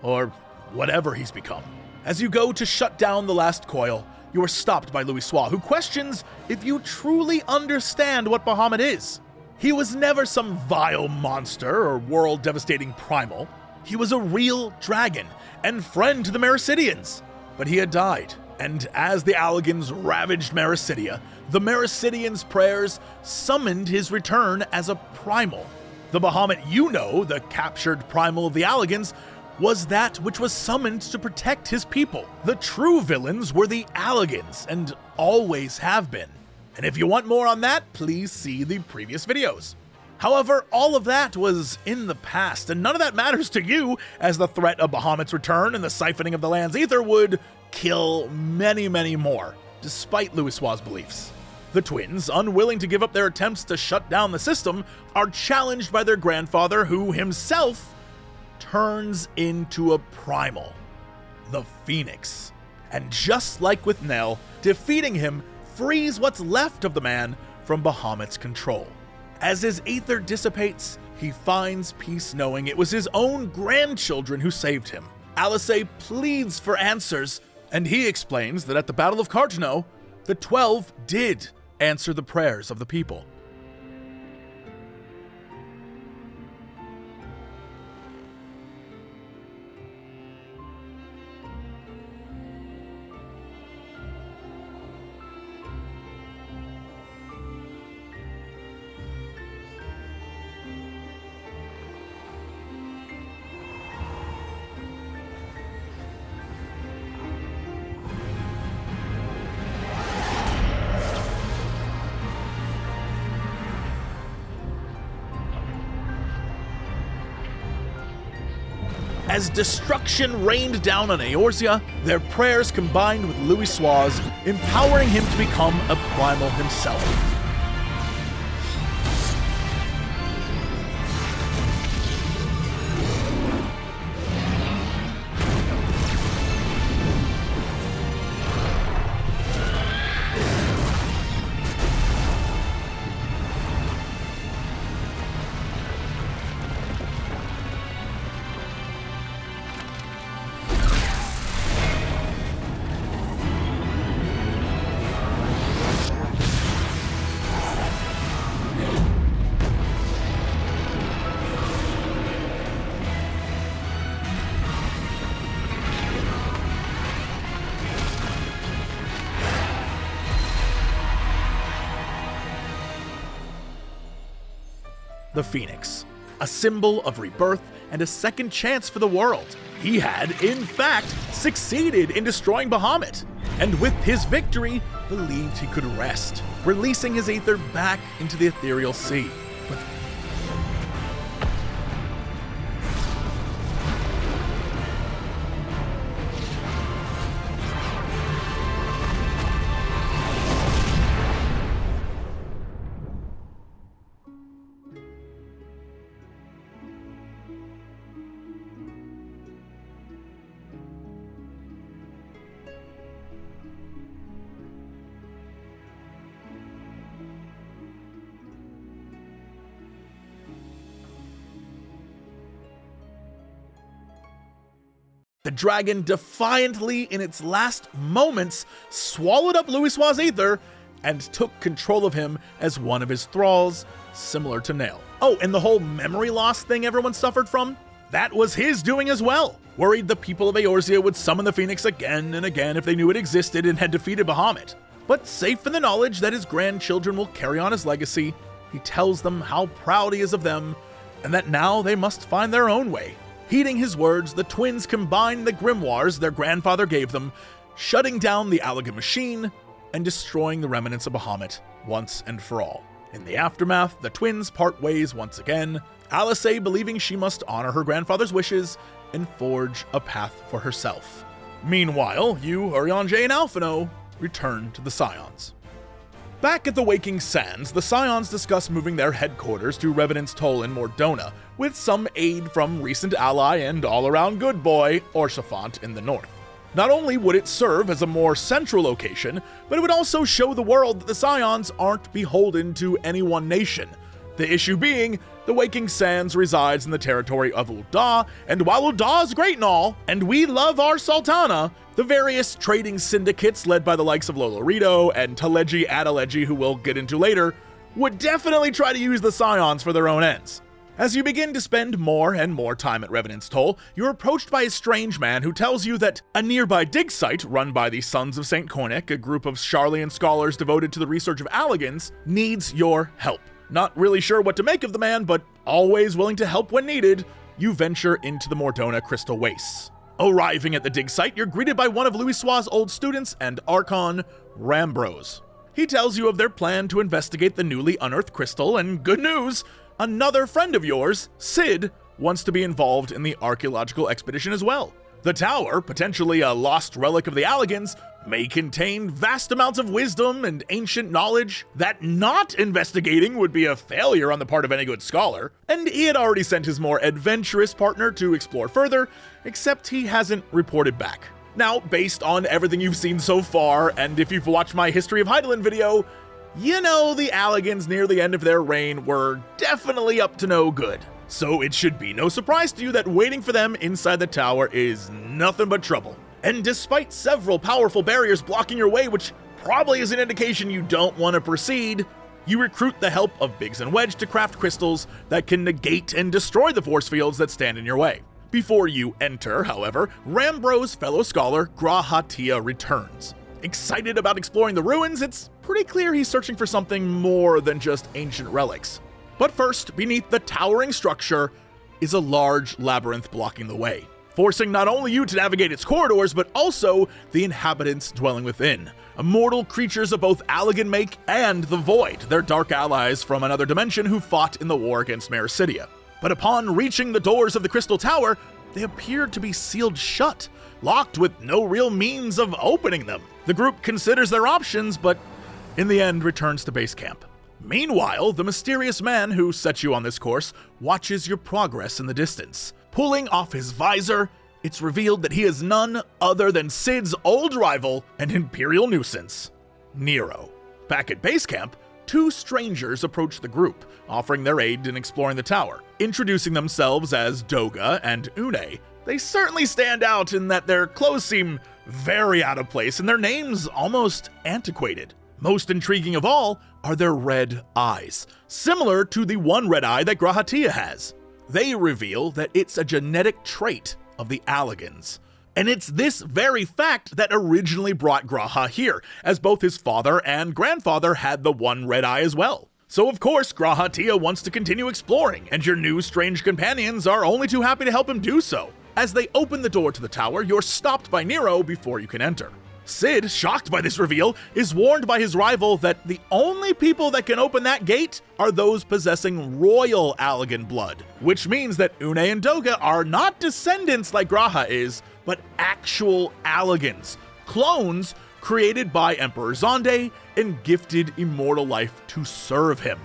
or whatever he's become. As you go to shut down the last coil, you are stopped by Louis Soir, who questions if you truly understand what Bahamut is. He was never some vile monster or world-devastating primal. He was a real dragon and friend to the Mericidians. But he had died, and as the Allegans ravaged Mericidia, the Mericidians' prayers summoned his return as a primal. The Bahamut you know, the captured primal of the Allegans, was that which was summoned to protect his people. The true villains were the Allegans, and always have been. And if you want more on that, please see the previous videos. However, all of that was in the past, and none of that matters to you, as the threat of Bahamut's return and the siphoning of the land's ether would kill many, many more, despite Louis Soir's beliefs. The twins, unwilling to give up their attempts to shut down the system, are challenged by their grandfather, who himself turns into a primal, the Phoenix. And just like with Nael, defeating him frees what's left of the man from Bahamut's control. As his ether dissipates, he finds peace knowing it was his own grandchildren who saved him. Alice pleads for answers, and he explains that at the Battle of Cartano, the 12 did answer the prayers of the people. As destruction rained down on Eorzea, their prayers combined with Louis Soir's, empowering him to become a primal himself. the Phoenix, a symbol of rebirth and a second chance for the world. He had, in fact, succeeded in destroying Bahamut, and with his victory, believed he could rest, releasing his ether back into the ethereal sea. The dragon defiantly, in its last moments, swallowed up Louisoix's ether and took control of him as one of his thralls, similar to Nail. Oh, and the whole memory loss thing everyone suffered from? That was his doing as well. Worried the people of Eorzea would summon the Phoenix again and again if they knew it existed and had defeated Bahamut. But safe in the knowledge that his grandchildren will carry on his legacy, he tells them how proud he is of them and that now they must find their own way. Heeding his words, the twins combine the grimoires their grandfather gave them, shutting down the Allagan machine and destroying the remnants of Bahamut once and for all. In the aftermath, the twins part ways once again, Alice believing she must honor her grandfather's wishes and forge a path for herself. Meanwhile, you, Urianger, and Alphino return to the Scions. Back at the Waking Sands, the Scions discuss moving their headquarters to Revenant's Toll in Mordona, with some aid from recent ally and all-around good boy, Orshafant in the north. Not only would it serve as a more central location, but it would also show the world that the Scions aren't beholden to any one nation. The issue being, the Waking Sands resides in the territory of Ul'dah, and while Ul'dah is great and all, and we love our Sultana, the various trading syndicates led by the likes of Lolorito and Taleji Adeleji, who we'll get into later, would definitely try to use the Scions for their own ends. As you begin to spend more and more time at Revenant's Toll, you're approached by a strange man who tells you that a nearby dig site run by the Sons of St. Cornic, a group of Sharlayan scholars devoted to the research of Allagans, needs your help. Not really sure what to make of the man, but always willing to help when needed, you venture into the Mordona Crystal Wastes. Arriving at the dig site, you're greeted by one of Louisoix's old students and Archon, Rambros. He tells you of their plan to investigate the newly unearthed crystal, and good news, another friend of yours, Sid, wants to be involved in the archaeological expedition as well. The tower, potentially a lost relic of the Allagans, may contain vast amounts of wisdom and ancient knowledge that not investigating would be a failure on the part of any good scholar, and he had already sent his more adventurous partner to explore further, except he hasn't reported back. Now, based on everything you've seen so far, and if you've watched my History of Hydaelyn video, you know the Allagans near the end of their reign were definitely up to no good. So it should be no surprise to you that waiting for them inside the tower is nothing but trouble. And despite several powerful barriers blocking your way, which probably is an indication you don't want to proceed, you recruit the help of Biggs and Wedge to craft crystals that can negate and destroy the force fields that stand in your way. Before you enter, however, Rambro's fellow scholar, Grahatia, returns. Excited about exploring the ruins, it's pretty clear he's searching for something more than just ancient relics. But first, beneath the towering structure is a large labyrinth blocking the way, forcing not only you to navigate its corridors, but also the inhabitants dwelling within. Immortal creatures of both Allagan make and the Void, their dark allies from another dimension who fought in the war against Mericidia. But upon reaching the doors of the Crystal Tower, they appeared to be sealed shut, locked with no real means of opening them. The group considers their options, but in the end returns to base camp. Meanwhile, the mysterious man who set you on this course watches your progress in the distance. Pulling off his visor, it's revealed that he is none other than Sid's old rival and imperial nuisance, Nero. Back at base camp, two strangers approach the group, offering their aid in exploring the tower. Introducing themselves as Doga and Une, they certainly stand out in that their clothes seem very out of place and their names almost antiquated. Most intriguing of all are their red eyes, similar to the one red eye that Grahatia has. They reveal that it's a genetic trait of the Allagans. And it's this very fact that originally brought Graha here, as both his father and grandfather had the one red eye as well. So of course, G'raha Tia wants to continue exploring, and your new strange companions are only too happy to help him do so. As they open the door to the tower, you're stopped by Nero before you can enter. Sid, shocked by this reveal, is warned by his rival that the only people that can open that gate are those possessing royal Allagan blood, which means that Une and Doga are not descendants like G'raha is, but actual Allagans, clones created by Emperor Xande and gifted immortal life to serve him.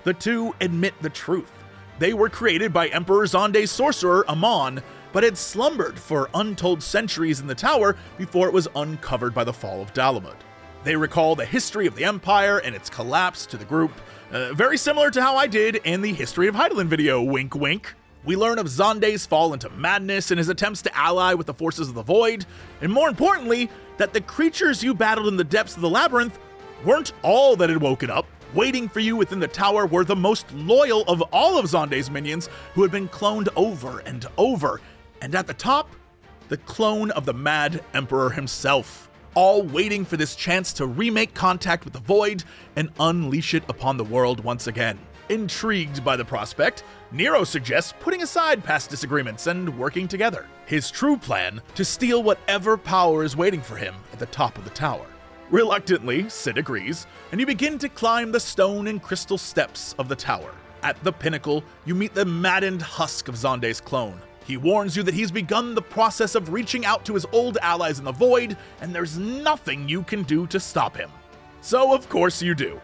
The two admit the truth. They were created by Emperor Xande's sorcerer, Amon, but had slumbered for untold centuries in the tower before it was uncovered by the fall of Dalamud. They recall the history of the Empire and its collapse to the group, very similar to how I did in the History of Hydaelyn video, wink wink. We learn of Xande's fall into madness and his attempts to ally with the forces of the Void, and more importantly, that the creatures you battled in the depths of the labyrinth weren't all that had woken up. Waiting for you within the tower were the most loyal of all of Xande's minions who had been cloned over and over, and at the top, the clone of the Mad Emperor himself, all waiting for this chance to remake contact with the Void and unleash it upon the world once again. Intrigued by the prospect, Nero suggests putting aside past disagreements and working together. His true plan, to steal whatever power is waiting for him at the top of the tower. Reluctantly, Sid agrees, and you begin to climb the stone and crystal steps of the tower. At the pinnacle, you meet the maddened husk of Xande's clone. He warns you that he's begun the process of reaching out to his old allies in the Void, and there's nothing you can do to stop him. So of course you do.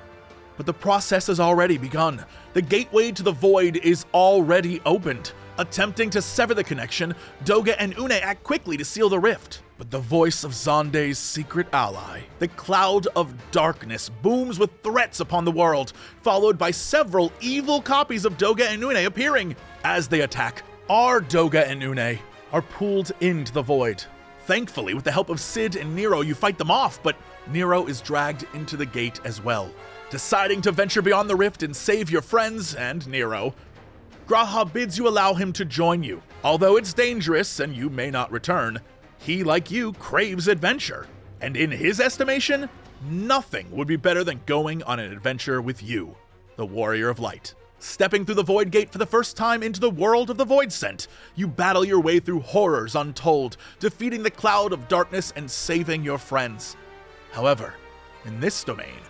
But the process has already begun. The gateway to the Void is already opened. Attempting to sever the connection, Doga and Une act quickly to seal the rift. But the voice of Xande's secret ally, the Cloud of Darkness, booms with threats upon the world, followed by several evil copies of Doga and Une appearing. As they attack, our Doga and Une are pulled into the Void. Thankfully, with the help of Sid and Nero, you fight them off, but Nero is dragged into the gate as well. Deciding to venture beyond the rift and save your friends and Nero, G'raha bids you allow him to join you. Although it's dangerous and you may not return, he, like you, craves adventure. And in his estimation, nothing would be better than going on an adventure with you, the Warrior of Light. Stepping through the Void Gate for the first time into the world of the Voidsent, you battle your way through horrors untold, defeating the Cloud of Darkness and saving your friends. However, in this domain,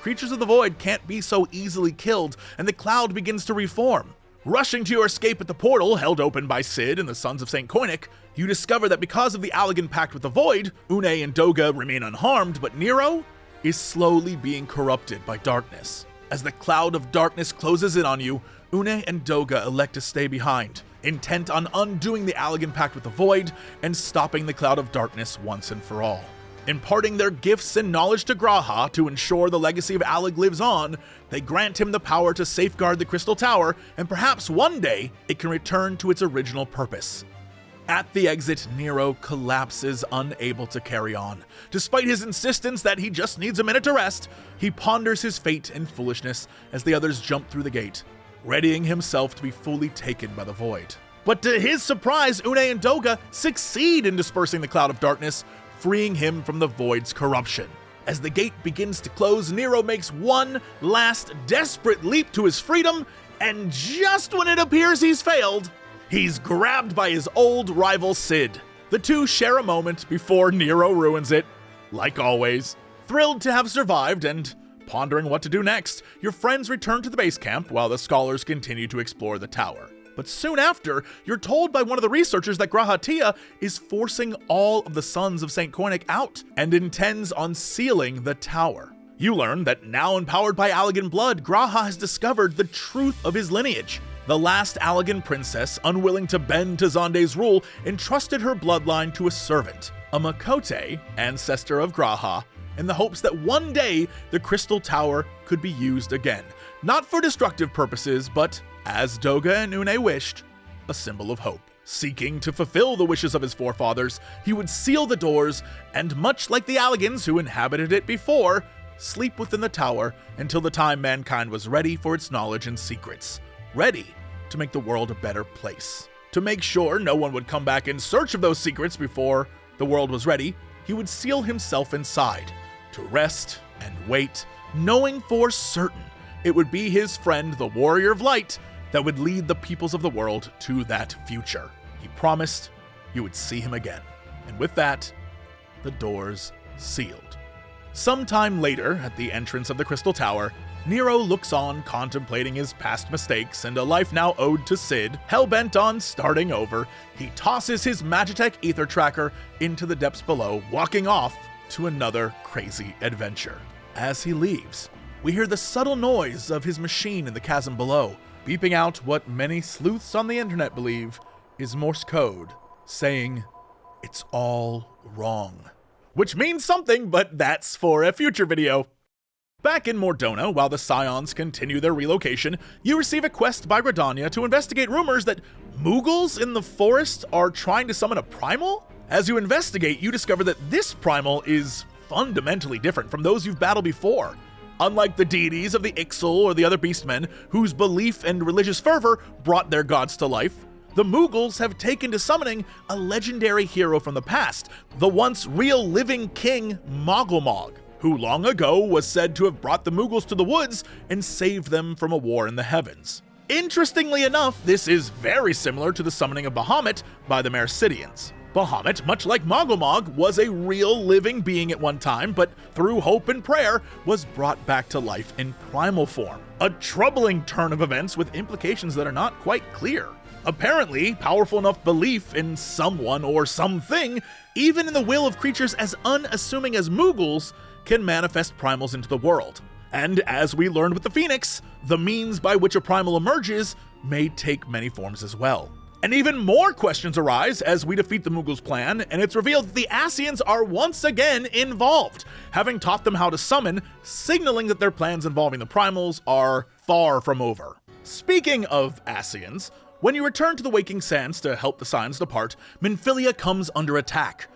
creatures of the Void can't be so easily killed, and the Cloud begins to reform. Rushing to your escape at the portal held open by Sid and the Sons of St. Koinik, you discover that because of the Allagan pact with the Void, Une and Doga remain unharmed, but Nero is slowly being corrupted by darkness. As the Cloud of Darkness closes in on you, Une and Doga elect to stay behind, intent on undoing the Allagan pact with the Void and stopping the Cloud of Darkness once and for all. Imparting their gifts and knowledge to G'raha to ensure the legacy of Allag lives on, they grant him the power to safeguard the Crystal Tower, and perhaps one day it can return to its original purpose. At the exit, Nero collapses, unable to carry on. Despite his insistence that he just needs a minute to rest, he ponders his fate and foolishness as the others jump through the gate, readying himself to be fully taken by the Void. But to his surprise, Une and Doga succeed in dispersing the Cloud of Darkness, freeing him from the Void's corruption. As the gate begins to close, Nero makes one last desperate leap to his freedom, and just when it appears he's failed, he's grabbed by his old rival Sid. The two share a moment before Nero ruins it. Like always, thrilled to have survived and pondering what to do next, your friends return to the base camp while the scholars continue to explore the tower. But soon after, you're told by one of the researchers that G'raha Tia is forcing all of the Sons of St. Koinik out and intends on sealing the tower. You learn that now empowered by Allagan blood, G'raha has discovered the truth of his lineage. The last Allagan princess, unwilling to bend to Xande's rule, entrusted her bloodline to a servant, a Makote, ancestor of G'raha, in the hopes that one day the Crystal Tower could be used again. Not for destructive purposes, but, as Doga and Une wished, a symbol of hope. Seeking to fulfill the wishes of his forefathers, he would seal the doors and, much like the Allagans who inhabited it before, sleep within the tower until the time mankind was ready for its knowledge and secrets. Ready to make the world a better place. To make sure no one would come back in search of those secrets before the world was ready, he would seal himself inside, to rest and wait, knowing for certain it would be his friend, the Warrior of Light, that would lead the peoples of the world to that future. He promised you would see him again. And with that, the doors sealed. Sometime later, at the entrance of the Crystal Tower, Nero looks on, contemplating his past mistakes and a life now owed to Sid. Hell-bent on starting over, he tosses his Magitech ether tracker into the depths below, walking off to another crazy adventure. As he leaves, we hear the subtle noise of his machine in the chasm below, beeping out what many sleuths on the internet believe is Morse code, saying, "It's all wrong." Which means something, but that's for a future video. Back in Mordona, while the Scions continue their relocation, you receive a quest by Gridania to investigate rumors that Moogles in the forest are trying to summon a primal? As you investigate, you discover that this primal is fundamentally different from those you've battled before. Unlike the deities of the Ixal or the other beastmen, whose belief and religious fervor brought their gods to life, the Moogles have taken to summoning a legendary hero from the past, the once real living king Mogglmog, who long ago was said to have brought the Moogles to the woods and saved them from a war in the heavens. Interestingly enough, this is very similar to the summoning of Bahamut by the Mercidians. Bahamut, much like Mogglmog, was a real living being at one time, but through hope and prayer was brought back to life in primal form. A troubling turn of events with implications that are not quite clear. Apparently, powerful enough belief in someone or something, even in the will of creatures as unassuming as Moogles, can manifest primals into the world. And as we learned with the Phoenix, the means by which a primal emerges may take many forms as well. And even more questions arise as we defeat the Moogles' plan, and it's revealed that the Ascians are once again involved, having taught them how to summon, signaling that their plans involving the primals are far from over. Speaking of Ascians, when you return to the Waking Sands to help the Scions depart, Minfilia comes under attack.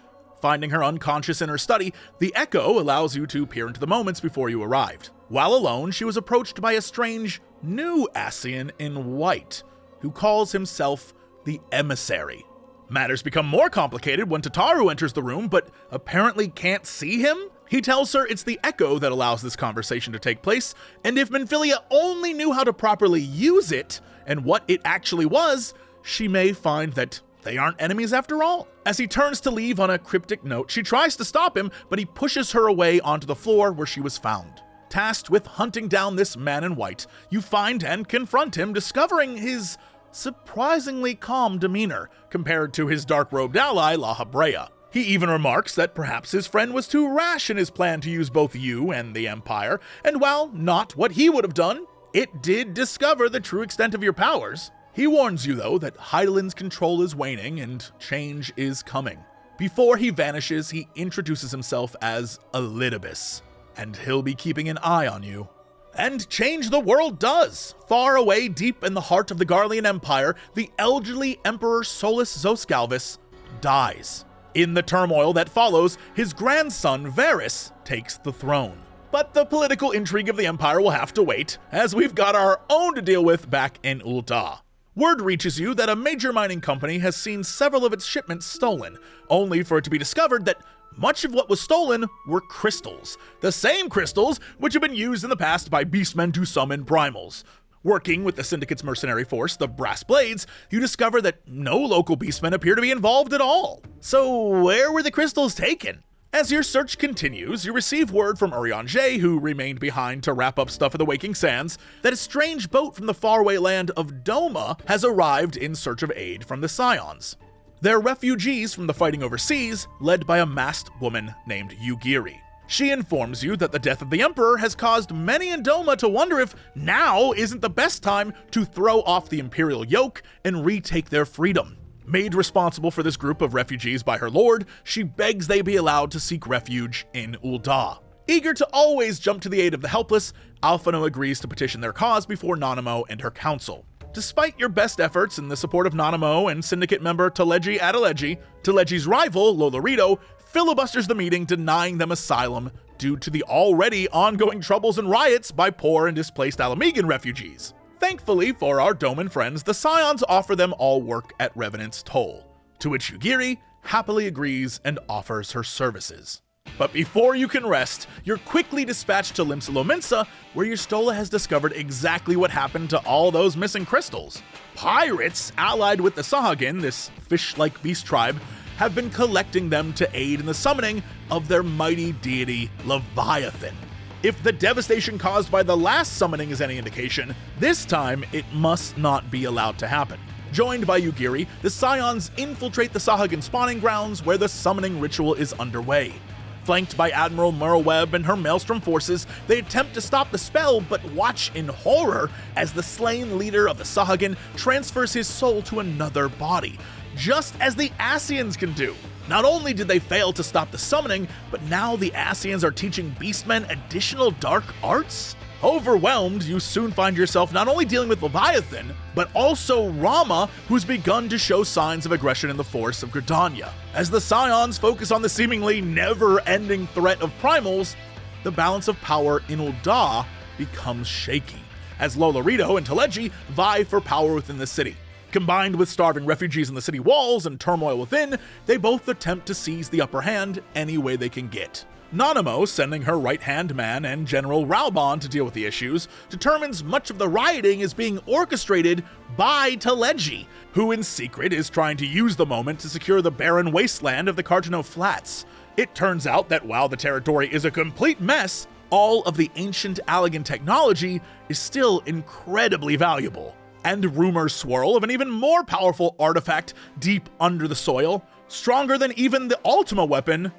Finding her unconscious in her study, the Echo allows you to peer into the moments before you arrived. While alone, she was approached by a strange, new Ascian in white, who calls himself the Emissary. Matters become more complicated when Tataru enters the room, but apparently can't see him. He tells her it's the Echo that allows this conversation to take place, and if Minfilia only knew how to properly use it, and what it actually was, she may find that they aren't enemies after all. As he turns to leave on a cryptic note, she tries to stop him, but he pushes her away onto the floor where she was found. Tasked with hunting down this man in white, you find and confront him, discovering his surprisingly calm demeanor compared to his dark-robed ally, La Habrea. He even remarks that perhaps his friend was too rash in his plan to use both you and the Empire, and while not what he would have done, it did discover the true extent of your powers. He warns you, though, that Hydaelyn's control is waning and change is coming. Before he vanishes, he introduces himself as Elidibus, and he'll be keeping an eye on you. And change the world does! Far away, deep in the heart of the Garlean Empire, the elderly Emperor Solus Zoscalvus dies. In the turmoil that follows, his grandson Varys takes the throne. But the political intrigue of the Empire will have to wait, as we've got our own to deal with back in Ul'dah. Word reaches you that a major mining company has seen several of its shipments stolen, only for it to be discovered that much of what was stolen were crystals. The same crystals which have been used in the past by beastmen to summon primals. Working with the Syndicate's mercenary force, the Brass Blades, you discover that no local beastmen appear to be involved at all. So where were the crystals taken? As your search continues, you receive word from Urianger, who remained behind to wrap up stuff at the Waking Sands, that a strange boat from the faraway land of Doma has arrived in search of aid from the Scions. They're refugees from the fighting overseas, led by a masked woman named Yugiri. She informs you that the death of the Emperor has caused many in Doma to wonder if now isn't the best time to throw off the Imperial yoke and retake their freedom. Made responsible for this group of refugees by her lord, she begs they be allowed to seek refuge in Ul'dah. Eager to always jump to the aid of the helpless, Alphino agrees to petition their cause before Nanamo and her council. Despite your best efforts and the support of Nanamo and Syndicate member Teleji Adeleji, Teleji's rival, Lolorito, filibusters the meeting, denying them asylum due to the already ongoing troubles and riots by poor and displaced Alamegan refugees. Thankfully for our Doman friends, the Scions offer them all work at Revenant's Toll, to which Yugiri happily agrees and offers her services. But before you can rest, you're quickly dispatched to Limsa Lominsa, where Y'shtola has discovered exactly what happened to all those missing crystals. Pirates, allied with the Sahagin, this fish-like beast tribe, have been collecting them to aid in the summoning of their mighty deity, Leviathan. If the devastation caused by the last summoning is any indication, this time it must not be allowed to happen. Joined by Yugiri, the Scions infiltrate the Sahagin spawning grounds where the summoning ritual is underway. Flanked by Admiral Merlweb and her Maelstrom forces, they attempt to stop the spell, but watch in horror as the slain leader of the Sahagin transfers his soul to another body, just as the Ascians can do. Not only did they fail to stop the summoning, but now the Ascians are teaching Beastmen additional dark arts? Overwhelmed, you soon find yourself not only dealing with Leviathan, but also Rama, who's begun to show signs of aggression in the force of Gridania. As the Scions focus on the seemingly never-ending threat of primals, the balance of power in Ul'dah becomes shaky, as Lolorito and Teleji vie for power within the city. Combined with starving refugees in the city walls and turmoil within, they both attempt to seize the upper hand any way they can get. Nanamo, sending her right-hand man and General Raubon to deal with the issues, determines much of the rioting is being orchestrated by Teleji, who in secret is trying to use the moment to secure the barren wasteland of the Cartano Flats. It turns out that while the territory is a complete mess, all of the ancient Allagan technology is still incredibly valuable. And rumors swirl of an even more powerful artifact deep under the soil, stronger than even the Ultima weapon,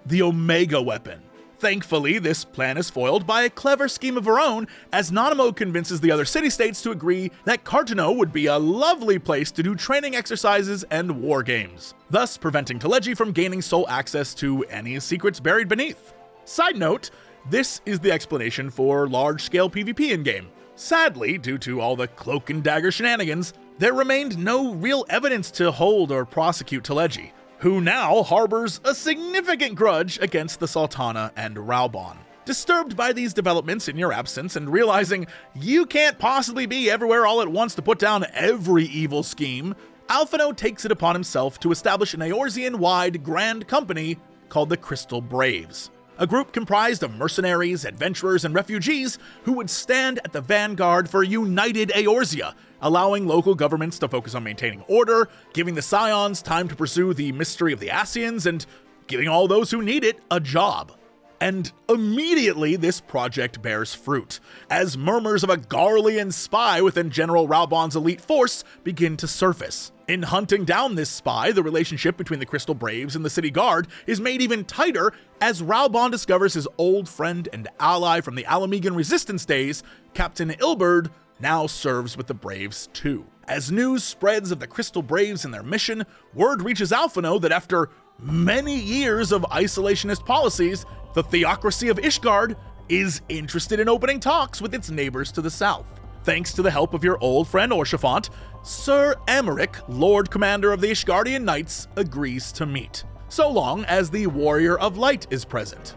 the Omega weapon. Thankfully, this plan is foiled by a clever scheme of her own, as Nanamo convinces the other city-states to agree that Cartano would be a lovely place to do training exercises and war games, thus preventing Teleji from gaining sole access to any secrets buried beneath. Side note, this is the explanation for large-scale PvP in-game. Sadly, due to all the cloak and dagger shenanigans, there remained no real evidence to hold or prosecute Teleji, who now harbors a significant grudge against the Sultana and Raubon. Disturbed by these developments in your absence and realizing you can't possibly be everywhere all at once to put down every evil scheme, Alphino takes it upon himself to establish an Eorzean-wide grand company called the Crystal Braves, a group comprised of mercenaries, adventurers, and refugees who would stand at the vanguard for united Eorzea, allowing local governments to focus on maintaining order, giving the Scions time to pursue the mystery of the Ascians, and giving all those who need it a job. And immediately this project bears fruit, as murmurs of a Garlean spy within General Raubon's elite force begin to surface. In hunting down this spy, the relationship between the Crystal Braves and the City Guard is made even tighter as Raubon discovers his old friend and ally from the Alamegan Resistance days, Captain Ilberd, now serves with the Braves too. As news spreads of the Crystal Braves and their mission, word reaches Alphino that after many years of isolationist policies, the Theocracy of Ishgard is interested in opening talks with its neighbors to the south. Thanks to the help of your old friend Orshafant, Sir Emmerich, Lord Commander of the Ishgardian Knights, agrees to meet, so long as the Warrior of Light is present.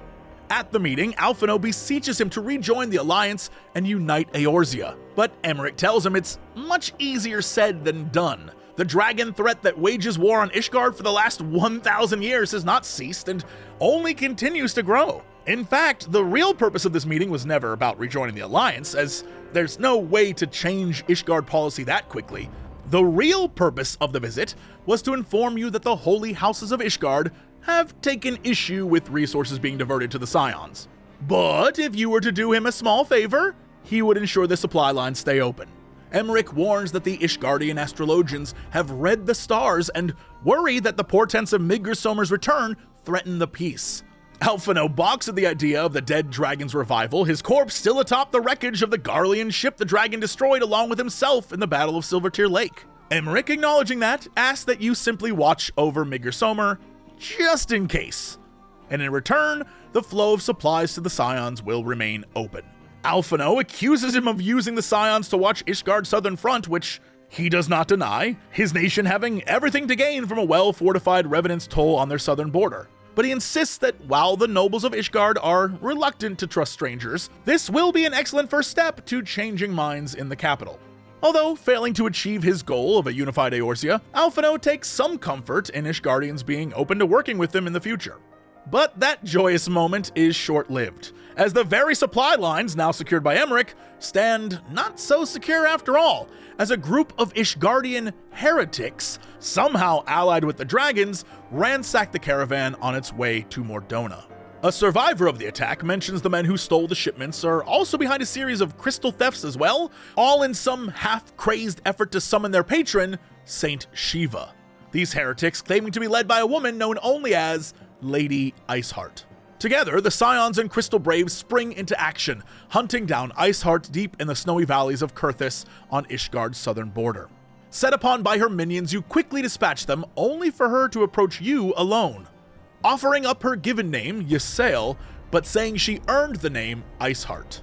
At the meeting, Alphino beseeches him to rejoin the Alliance and unite Eorzea, but Emmerich tells him it's much easier said than done. The dragon threat that wages war on Ishgard for the last 1,000 years has not ceased and only continues to grow. In fact, the real purpose of this meeting was never about rejoining the Alliance, as there's no way to change Ishgard policy that quickly. The real purpose of the visit was to inform you that the Holy Houses of Ishgard have taken issue with resources being diverted to the Scions. But if you were to do him a small favor, he would ensure the supply lines stay open. Emmerich warns that the Ishgardian astrologians have read the stars and worry that the portents of Midgarsomer's return threaten the peace. Alphino balks at the idea of the dead dragon's revival, his corpse still atop the wreckage of the Garlean ship the dragon destroyed along with himself in the Battle of Silvertear Lake. Emmerich, acknowledging that, asks that you simply watch over Midgarsomer, just in case. And in return, the flow of supplies to the Scions will remain open. Alphino accuses him of using the Scions to watch Ishgard's southern front, which he does not deny, his nation having everything to gain from a well-fortified Revenant's toll on their southern border. But he insists that while the nobles of Ishgard are reluctant to trust strangers, this will be an excellent first step to changing minds in the capital. Although failing to achieve his goal of a unified Eorzea, Alphino takes some comfort in Ishgardians being open to working with him in the future. But that joyous moment is short-lived, as the very supply lines, now secured by Emmerich, stand not so secure after all, as a group of Ishgardian heretics, somehow allied with the dragons, ransack the caravan on its way to Mordona. A survivor of the attack mentions the men who stole the shipments are also behind a series of crystal thefts as well, all in some half-crazed effort to summon their patron, Saint Shiva. These heretics claiming to be led by a woman known only as Lady Iceheart. Together, the Scions and Crystal Braves spring into action, hunting down Iceheart deep in the snowy valleys of Kurthis on Ishgard's southern border. Set upon by her minions, you quickly dispatch them, only for her to approach you alone, offering up her given name, Ysael, but saying she earned the name Iceheart.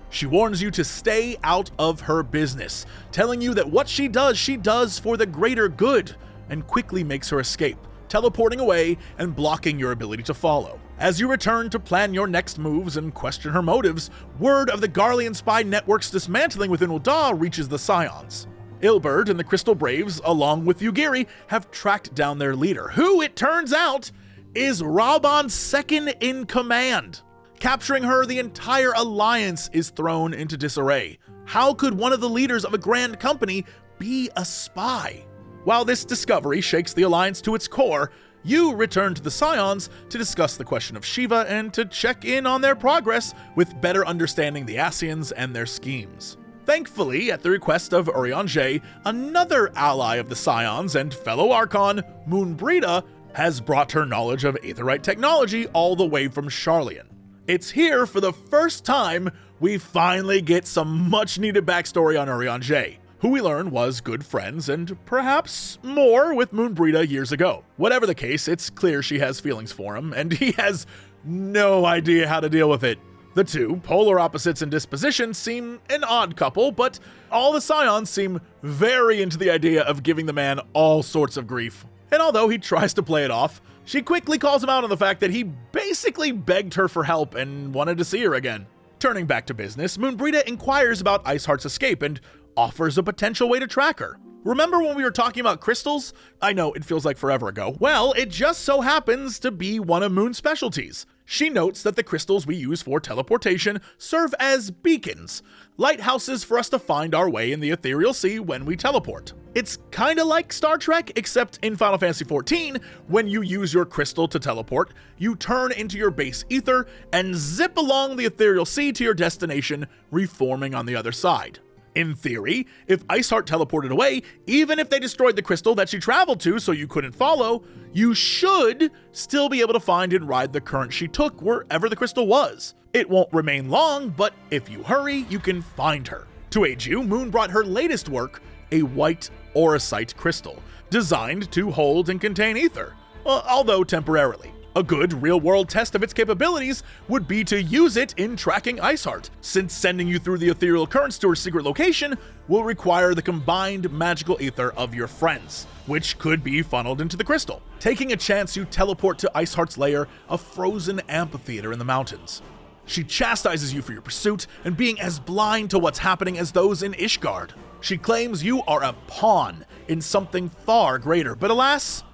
She warns you to stay out of her business, telling you that what she does for the greater good, and quickly makes her escape, teleporting away and blocking your ability to follow. As you return to plan your next moves and question her motives, word of the Garlean spy network's dismantling within Ul'dah reaches the Scions. Ilberd and the Crystal Braves, along with Yugiri, have tracked down their leader, who, it turns out, is Raban's second in command. Capturing her, the entire alliance is thrown into disarray. How could one of the leaders of a grand company be a spy? While this discovery shakes the alliance to its core, you return to the Scions to discuss the question of Shiva and to check in on their progress with better understanding the Ascians and their schemes. Thankfully, at the request of Urianger, another ally of the Scions and fellow Archon, Moonbrita, has brought her knowledge of Aetherite technology all the way from Sharlayan. It's here for the first time we finally get some much-needed backstory on Urianger, who we learn was good friends and perhaps more with Moonbrita years ago. Whatever the case, it's clear she has feelings for him, and he has no idea how to deal with it. The two, polar opposites in disposition, seem an odd couple, but all the Scions seem very into the idea of giving the man all sorts of grief. And although he tries to play it off, she quickly calls him out on the fact that he basically begged her for help and wanted to see her again. Turning back to business, Moonbrita inquires about Iceheart's escape and offers a potential way to track her. Remember when we were talking about crystals? I know, it feels like forever ago. Well, it just so happens to be one of Moon's specialties. She notes that the crystals we use for teleportation serve as beacons, lighthouses for us to find our way in the ethereal sea when we teleport. It's kinda like Star Trek, except in Final Fantasy XIV, when you use your crystal to teleport, you turn into your base ether and zip along the ethereal sea to your destination, reforming on the other side. In theory, if Iceheart teleported away, even if they destroyed the crystal that she traveled to so you couldn't follow, you should still be able to find and ride the current she took wherever the crystal was. It won't remain long, but if you hurry, you can find her. To aid you, Moon brought her latest work, a white auracite crystal, designed to hold and contain ether, although temporarily. A good real-world test of its capabilities would be to use it in tracking Iceheart, since sending you through the ethereal currents to her secret location will require the combined magical ether of your friends, which could be funneled into the crystal. Taking a chance, you teleport to Iceheart's lair, a frozen amphitheater in the mountains. She chastises you for your pursuit and being as blind to what's happening as those in Ishgard. She claims you are a pawn in something far greater, but alas,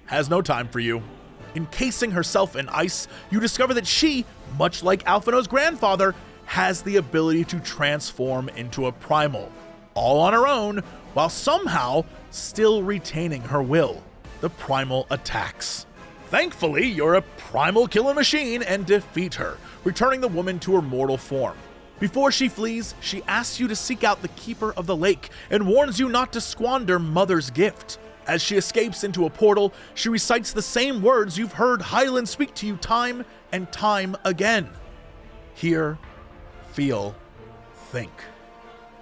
has no time for you. Encasing herself in ice, you discover that she, much like Alphino's grandfather, has the ability to transform into a primal, all on her own, while somehow still retaining her will. The primal attacks. Thankfully, you're a primal killer machine and defeat her, returning the woman to her mortal form. Before she flees, she asks you to seek out the Keeper of the Lake and warns you not to squander Mother's gift. As she escapes into a portal, she recites the same words you've heard Hydaelyn speak to you time and time again. Hear, feel, think.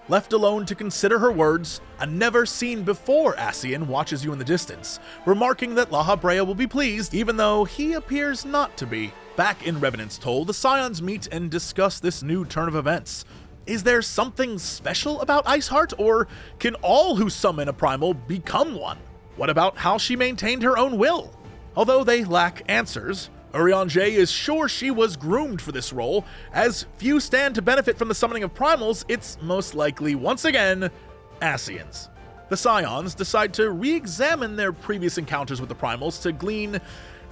Left alone to consider her words, a never-seen-before Ascian watches you in the distance, remarking that La Habrea will be pleased, even though he appears not to be. Back in Revenant's Toll, the Scions meet and discuss this new turn of events. Is there something special about Iceheart, or can all who summon a primal become one? What about how she maintained her own will? Although they lack answers, Urianger is sure she was groomed for this role. As few stand to benefit from the summoning of primals, it's most likely, once again, Ascians. The Scions decide to re-examine their previous encounters with the primals to glean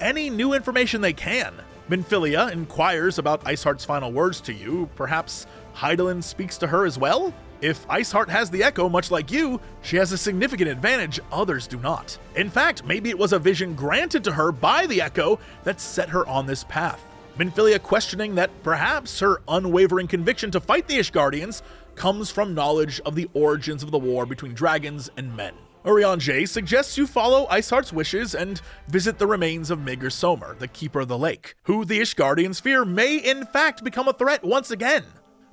any new information they can. Minfilia inquires about Iceheart's final words to you. Perhaps Hydaelyn speaks to her as well? If Iceheart has the Echo, much like you, she has a significant advantage others do not. In fact, maybe it was a vision granted to her by the Echo that set her on this path. Minfilia questioning that perhaps her unwavering conviction to fight the Ishgardians comes from knowledge of the origins of the war between dragons and men. Urianger suggests you follow Iceheart's wishes and visit the remains of Midgard Somer, the Keeper of the Lake, who the Ishgardians fear may in fact become a threat once again.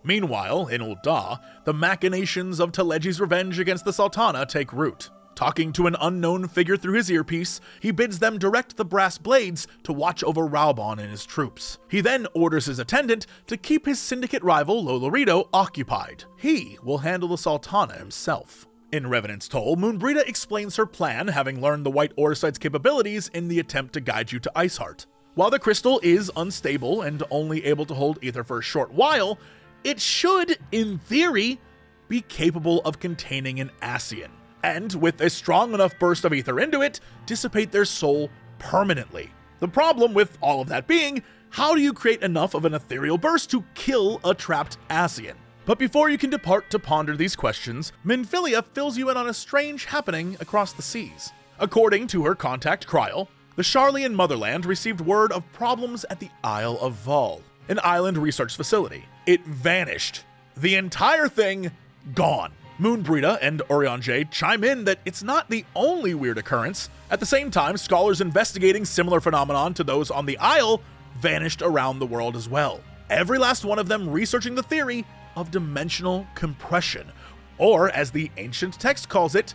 Meanwhile, in Ul'dah, the machinations of Telegi's revenge against the Sultana take root. Talking to an unknown figure through his earpiece, he bids them direct the brass blades to watch over Raubon and his troops. He then orders his attendant to keep his syndicate rival Lolorito occupied. He will handle the Sultana himself. In Revenant's Toll, Moonbrita explains her plan, having learned the White Orsite's capabilities in the attempt to guide you to Iceheart. While the crystal is unstable and only able to hold ether for a short while, it should, in theory, be capable of containing an Ascian, and with a strong enough burst of ether into it, dissipate their soul permanently. The problem with all of that being, how do you create enough of an ethereal burst to kill a trapped Ascian? But before you can depart to ponder these questions, Minfilia fills you in on a strange happening across the seas. According to her contact Cryle, the Sharlayan motherland received word of problems at the Isle of Val, an island research facility. It vanished. The entire thing, gone. Moonbrita and Urianger chime in that it's not the only weird occurrence. At the same time, scholars investigating similar phenomenon to those on the Isle vanished around the world as well. Every last one of them researching the theory of dimensional compression, or as the ancient text calls it,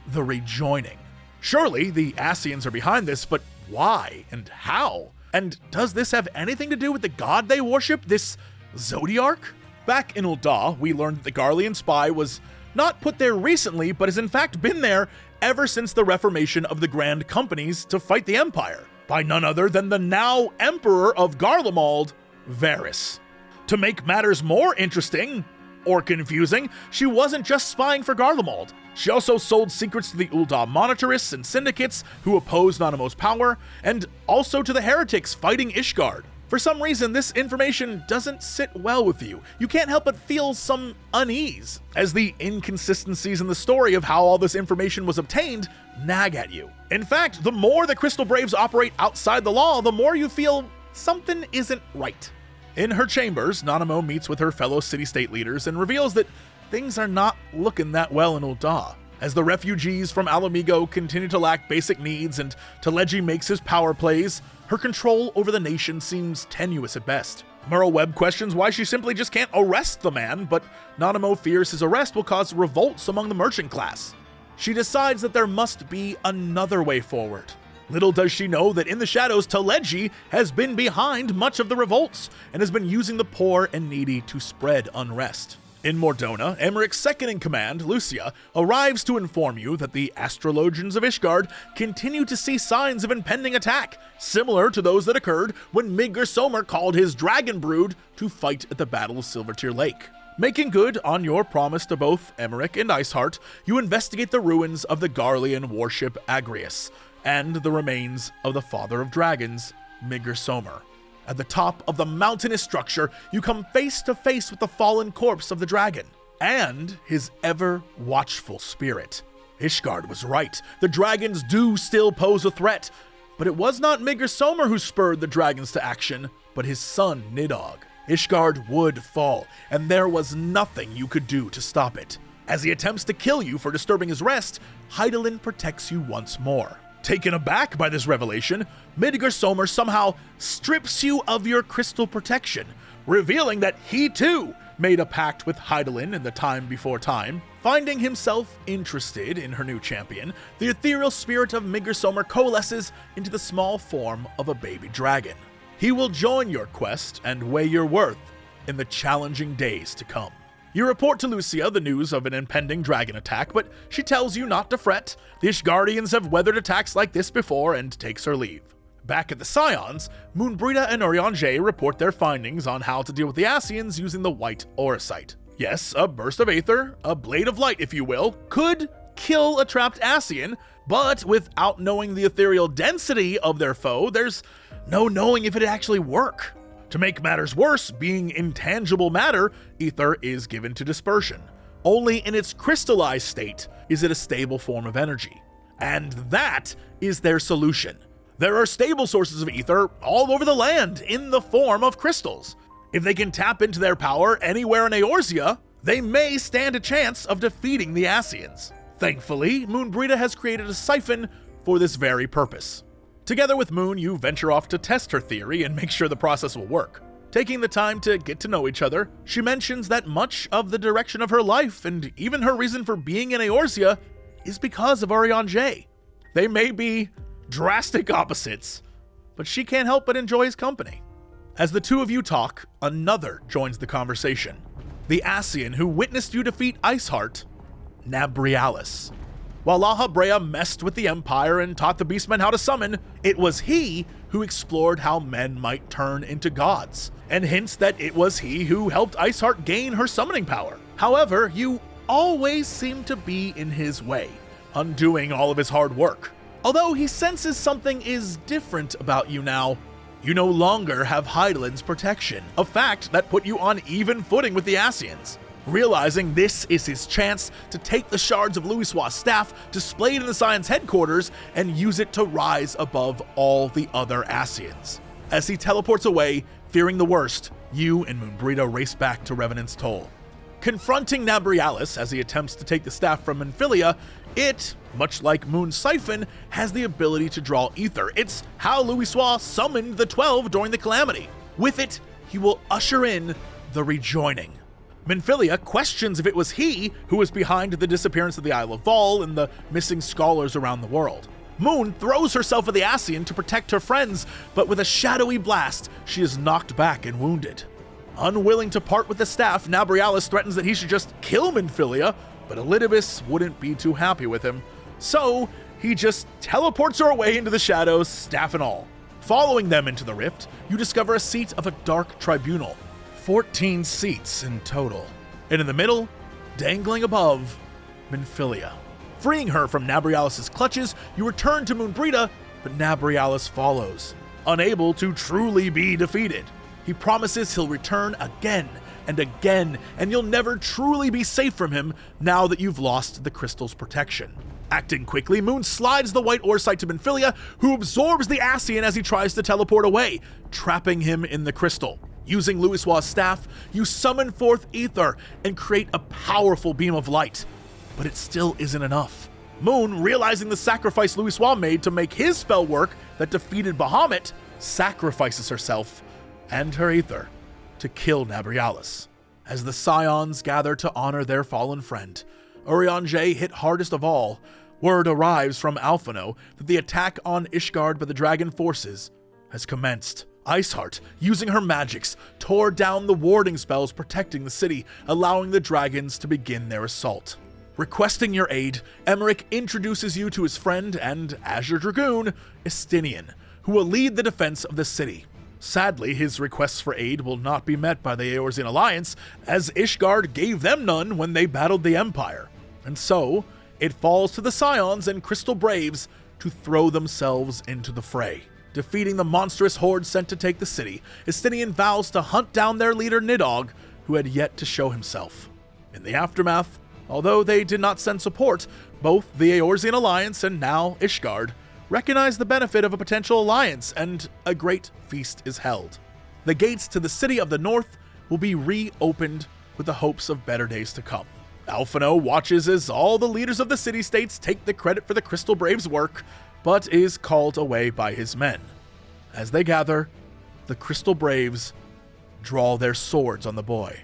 the rejoining. Surely the Ascians are behind this, but why and how? And does this have anything to do with the god they worship, this Zodiarch? Back in Ul'dah, we learned that the Garlean spy was not put there recently, but has in fact been there ever since the reformation of the Grand Companies to fight the Empire, by none other than the now Emperor of Garlemald, Varys. To make matters more interesting, or confusing, she wasn't just spying for Garlemald. She also sold secrets to the Ul'dah monitorists and syndicates who opposed Nanamo's power, and also to the heretics fighting Ishgard. For some reason, this information doesn't sit well with you. You can't help but feel some unease, as the inconsistencies in the story of how all this information was obtained nag at you. In fact, the more the Crystal Braves operate outside the law, the more you feel something isn't right. In her chambers, Nanamo meets with her fellow city-state leaders and reveals that things are not looking that well in Ul'dah. As the refugees from Alamigo continue to lack basic needs and Telegi makes his power plays, her control over the nation seems tenuous at best. Merle Webb questions why she simply just can't arrest the man, but Nanamo fears his arrest will cause revolts among the merchant class. She decides that there must be another way forward. Little does she know that in the shadows, Telegi has been behind much of the revolts and has been using the poor and needy to spread unrest. In Mordona, Emeric's second-in-command, Lucia, arrives to inform you that the astrologians of Ishgard continue to see signs of impending attack, similar to those that occurred when Midgard Somer called his dragon brood to fight at the Battle of Silvertear Lake. Making good on your promise to both Emeric and Iceheart, you investigate the ruins of the Garlean warship Agrius, and the remains of the father of dragons, Midgard Somer. At the top of the mountainous structure, you come face to face with the fallen corpse of the dragon, and his ever-watchful spirit. Ishgard was right, the dragons do still pose a threat, but it was not Midgard Somer who spurred the dragons to action, but his son Nidhogg. Ishgard would fall, and there was nothing you could do to stop it. As he attempts to kill you for disturbing his rest, Hydaelyn protects you once more. Taken aback by this revelation, Midgard Somer somehow strips you of your crystal protection, revealing that he too made a pact with Hydaelyn in the time before time. Finding himself interested in her new champion, the ethereal spirit of Midgard Somer coalesces into the small form of a baby dragon. He will join your quest and weigh your worth in the challenging days to come. You report to Lucia the news of an impending dragon attack, but she tells you not to fret. The Ishgardians have weathered attacks like this before and takes her leave. Back at the Scions, Moonbrita and Urianger report their findings on how to deal with the Ascians using the White Orsite. Yes, a burst of aether, a blade of light if you will, could kill a trapped Ascian, But without knowing the ethereal density of their foe, there's no knowing if it'd actually work. To make matters worse, being intangible matter, ether is given to dispersion. Only in its crystallized state is it a stable form of energy. And that is their solution. There are stable sources of ether all over the land in the form of crystals. If they can tap into their power anywhere in Eorzea, they may stand a chance of defeating the Ascians. Thankfully, Moonbrita has created a siphon for this very purpose. Together with Moon, you venture off to test her theory and make sure the process will work. Taking the time to get to know each other, she mentions that much of the direction of her life and even her reason for being in Eorzea is because of Urianger. They may be drastic opposites, but she can't help but enjoy his company. As the two of you talk, another joins the conversation. The Ascian who witnessed you defeat Iceheart, Nabrialis. While Laha Brea messed with the Empire and taught the Beastmen how to summon, it was he who explored how men might turn into gods, and hints that it was he who helped Iceheart gain her summoning power. However, you always seem to be in his way, undoing all of his hard work. Although he senses something is different about you now, you no longer have Hydaelyn's protection, a fact that put you on even footing with the Ascians. Realizing this is his chance to take the shards of Louisoix's staff displayed in the Scion's headquarters and use it to rise above all the other Ascians. As he teleports away, fearing the worst, you and Moonbrita race back to Revenant's Toll. Confronting Nabrialis as he attempts to take the staff from Minfilia, it, much like Moon's Siphon, has the ability to draw ether. It's how Louisoix summoned the 12 during the Calamity. With it, he will usher in the rejoining. Minfilia questions if it was he who was behind the disappearance of the Isle of Vol and the missing scholars around the world. Moon throws herself at the Ascian to protect her friends, but with a shadowy blast, she is knocked back and wounded. Unwilling to part with the staff, Nabrialis threatens that he should just kill Minfilia, but Elidibus wouldn't be too happy with him, so he just teleports her away into the shadows, staff and all. Following them into the rift, you discover a seat of a dark tribunal. 14 seats in total. And in the middle, dangling above, Minfilia. Freeing her from Nabrialis' clutches, you return to Moonbrita, but Nabrialis follows, unable to truly be defeated. He promises he'll return again and again, and you'll never truly be safe from him now that you've lost the crystal's protection. Acting quickly, Moon slides the white Oresight to Minfilia, who absorbs the Ascian as he tries to teleport away, trapping him in the crystal. Using Louisoix's staff, you summon forth ether and create a powerful beam of light. But it still isn't enough. Moon, realizing the sacrifice Louisoix made to make his spell work that defeated Bahamut, sacrifices herself and her ether to kill Nabrialis. As the Scions gather to honor their fallen friend, Urianger hit hardest of all. Word arrives from Alphino that the attack on Ishgard by the dragon forces has commenced. Iceheart, using her magics, tore down the warding spells protecting the city, allowing the dragons to begin their assault. Requesting your aid, Emmerich introduces you to his friend and Azure Dragoon, Estinian, who will lead the defense of the city. Sadly, his requests for aid will not be met by the Eorzean Alliance, as Ishgard gave them none when they battled the Empire. And so, it falls to the Scions and Crystal Braves to throw themselves into the fray. Defeating the monstrous horde sent to take the city, Estinian vows to hunt down their leader Nidhogg, who had yet to show himself. In the aftermath, although they did not send support, both the Eorzean Alliance and now Ishgard recognize the benefit of a potential alliance, and a great feast is held. The gates to the city of the north will be reopened with the hopes of better days to come. Alphino watches as all the leaders of the city-states take the credit for the Crystal Braves' work, but is called away by his men. As they gather, the Crystal Braves draw their swords on the boy.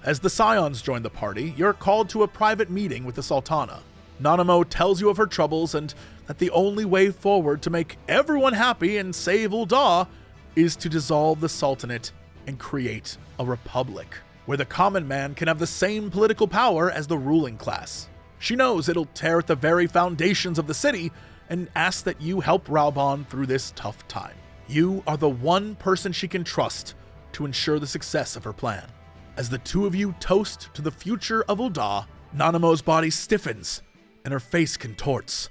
As the Scions join the party, you're called to a private meeting with the Sultana. Nanamo tells you of her troubles and that the only way forward to make everyone happy and save Ul'dah is to dissolve the Sultanate and create a republic, where the common man can have the same political power as the ruling class. She knows it'll tear at the very foundations of the city, and asks that you help Raubon through this tough time. You are the one person she can trust to ensure the success of her plan. As the two of you toast to the future of Ul'dah, Nanamo's body stiffens and her face contorts.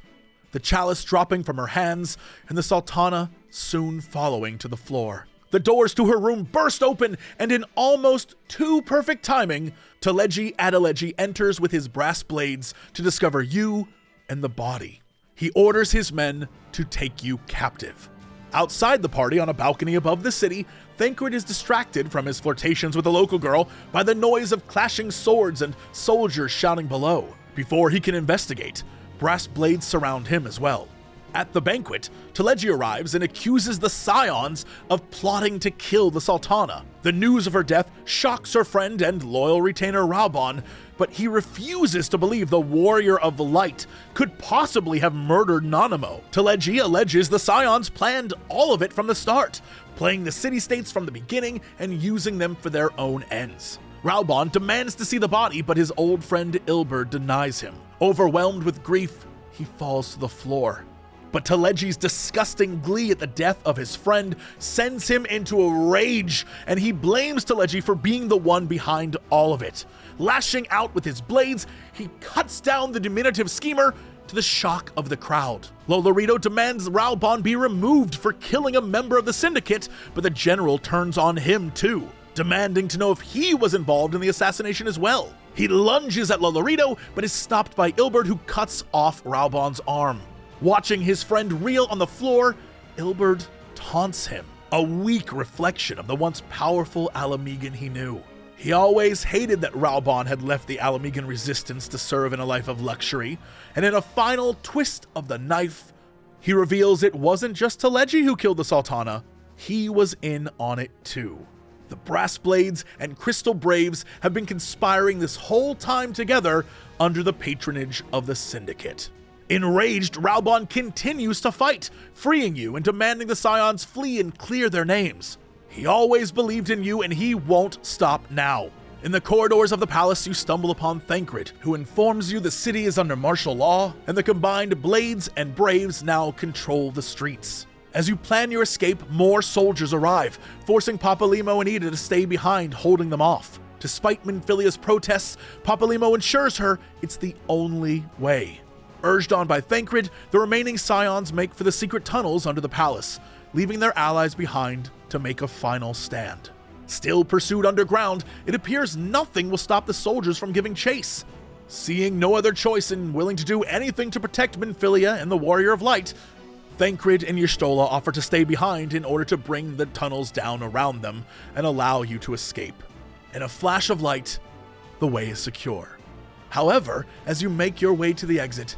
the chalice dropping from her hands, and the Sultana soon following to the floor. The doors to her room burst open, and in almost too perfect timing, Teleji Adeleji enters with his brass blades to discover you and the body. He orders his men to take you captive. Outside the party, on a balcony above the city, Thancred is distracted from his flirtations with a local girl by the noise of clashing swords and soldiers shouting below. Before he can investigate, brass blades surround him as well. At the banquet, Teleji arrives and accuses the Scions of plotting to kill the Sultana. The news of her death shocks her friend and loyal retainer Raubon, but he refuses to believe the Warrior of Light could possibly have murdered Nanamo. Teleji alleges the Scions planned all of it from the start, playing the city-states from the beginning and using them for their own ends. Raubon demands to see the body, but his old friend Ilberd denies him. Overwhelmed with grief, he falls to the floor. But Teleji's disgusting glee at the death of his friend sends him into a rage, and he blames Teleji for being the one behind all of it. Lashing out with his blades, he cuts down the diminutive schemer to the shock of the crowd. Lolorito demands Raubon be removed for killing a member of the syndicate, but the general turns on him too, demanding to know if he was involved in the assassination as well. He lunges at Lolorito, but is stopped by Ilberd, who cuts off Raubon's arm. Watching his friend reel on the floor, Ilberd taunts him, a weak reflection of the once powerful Alamegan he knew. He always hated that Raubon had left the Alamegan resistance to serve in a life of luxury, and in a final twist of the knife, he reveals it wasn't just Teleji who killed the Sultana, he was in on it too. The Brass Blades and Crystal Braves have been conspiring this whole time together under the patronage of the Syndicate. Enraged, Raubon continues to fight, freeing you and demanding the Scions flee and clear their names. He always believed in you, and he won't stop now. In the corridors of the palace, you stumble upon Thancred, who informs you the city is under martial law, and the combined Blades and Braves now control the streets. As you plan your escape, more soldiers arrive, forcing Papalimo and Ida to stay behind, holding them off. Despite Minfilia's protests, Papalimo ensures her it's the only way. Urged on by Thancred, the remaining Scions make for the secret tunnels under the palace, leaving their allies behind to make a final stand. Still pursued underground, it appears nothing will stop the soldiers from giving chase. Seeing no other choice and willing to do anything to protect Minfilia and the Warrior of Light, Thancred and Y'shtola offer to stay behind in order to bring the tunnels down around them and allow you to escape. In a flash of light, the way is secure. However, as you make your way to the exit,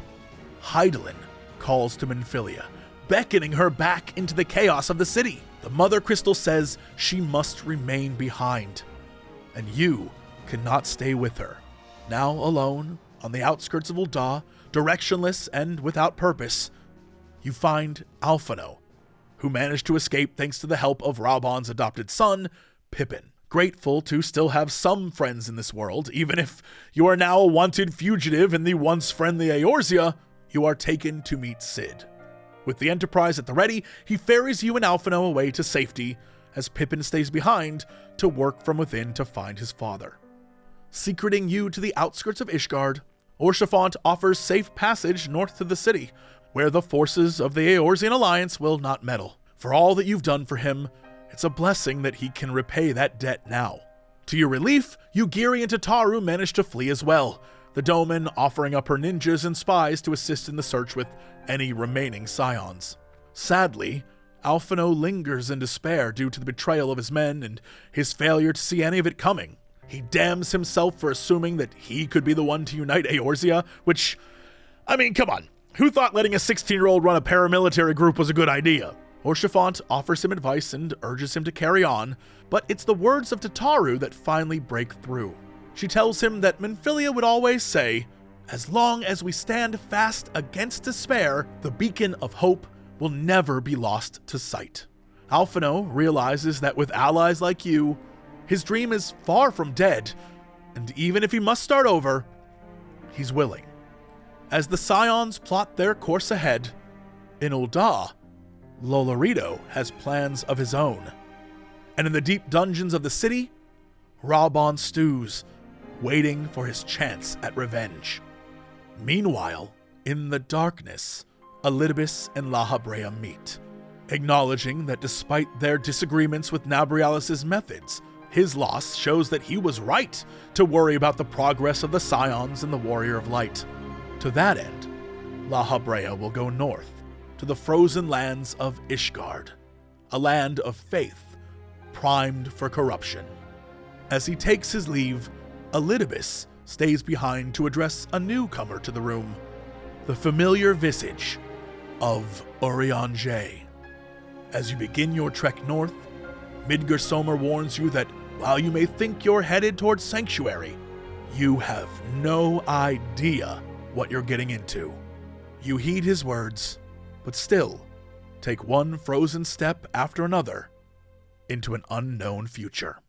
Hydaelyn calls to Minfilia, beckoning her back into the chaos of the city. The Mother Crystal says she must remain behind, and you cannot stay with her. Now alone, on the outskirts of Ul'dah, directionless and without purpose, you find Alphino, who managed to escape thanks to the help of Raubon's adopted son, Pippin. Grateful to still have some friends in this world, even if you are now a wanted fugitive in the once friendly Eorzea, you are taken to meet Cid. With the Enterprise at the ready, he ferries you and Alphino away to safety, as Pippin stays behind to work from within to find his father. Secreting you to the outskirts of Ishgard, Orshafont offers safe passage north to the city, where the forces of the Eorzean Alliance will not meddle. For all that you've done for him, it's a blessing that he can repay that debt now. To your relief, Yugiri and Tataru manage to flee as well, the Doman offering up her ninjas and spies to assist in the search with any remaining Scions. Sadly, Alphino lingers in despair due to the betrayal of his men and his failure to see any of it coming. He damns himself for assuming that he could be the one to unite Eorzea, which, I mean, come on. Who thought letting a 16-year-old run a paramilitary group was a good idea? Orshafont offers him advice and urges him to carry on, but it's the words of Tataru that finally break through. She tells him that Minfilia would always say, "As long as we stand fast against despair, the beacon of hope will never be lost to sight." Alphino realizes that with allies like you, his dream is far from dead, and even if he must start over, he's willing. As the Scions plot their course ahead, in Ul'dah, Lolorito has plans of his own. And in the deep dungeons of the city, Raubon stews, waiting for his chance at revenge. Meanwhile, in the darkness, Elidibus and La Habrea meet, acknowledging that despite their disagreements with Nabrialis' methods, his loss shows that he was right to worry about the progress of the Scions and the Warrior of Light. To that end, La Habrea will go north to the frozen lands of Ishgard, a land of faith primed for corruption. As he takes his leave, Elidibus stays behind to address a newcomer to the room, the familiar visage of Urianger. As you begin your trek north, Midgar Somer warns you that while you may think you're headed towards Sanctuary, you have no idea what you're getting into. You heed his words, but still take one frozen step after another into an unknown future.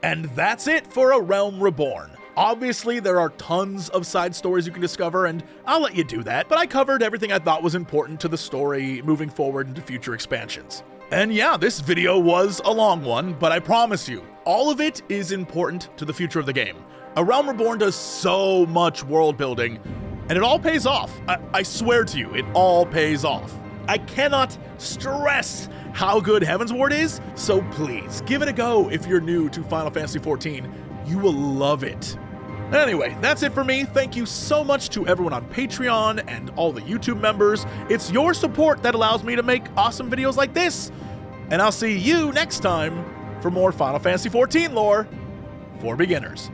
And that's it for A Realm Reborn. Obviously, there are tons of side stories you can discover, and I'll let you do that, but I covered everything I thought was important to the story moving forward into future expansions. And yeah, this video was a long one, but I promise you, all of it is important to the future of the game. A Realm Reborn does so much world building, and it all pays off. I swear to you, it all pays off. I cannot stress how good Heavensward is, so please, give it a go if you're new to Final Fantasy XIV. You will love it. Anyway, that's it for me. Thank you so much to everyone on Patreon and all the YouTube members. It's your support that allows me to make awesome videos like this. And I'll see you next time for more Final Fantasy XIV lore for beginners.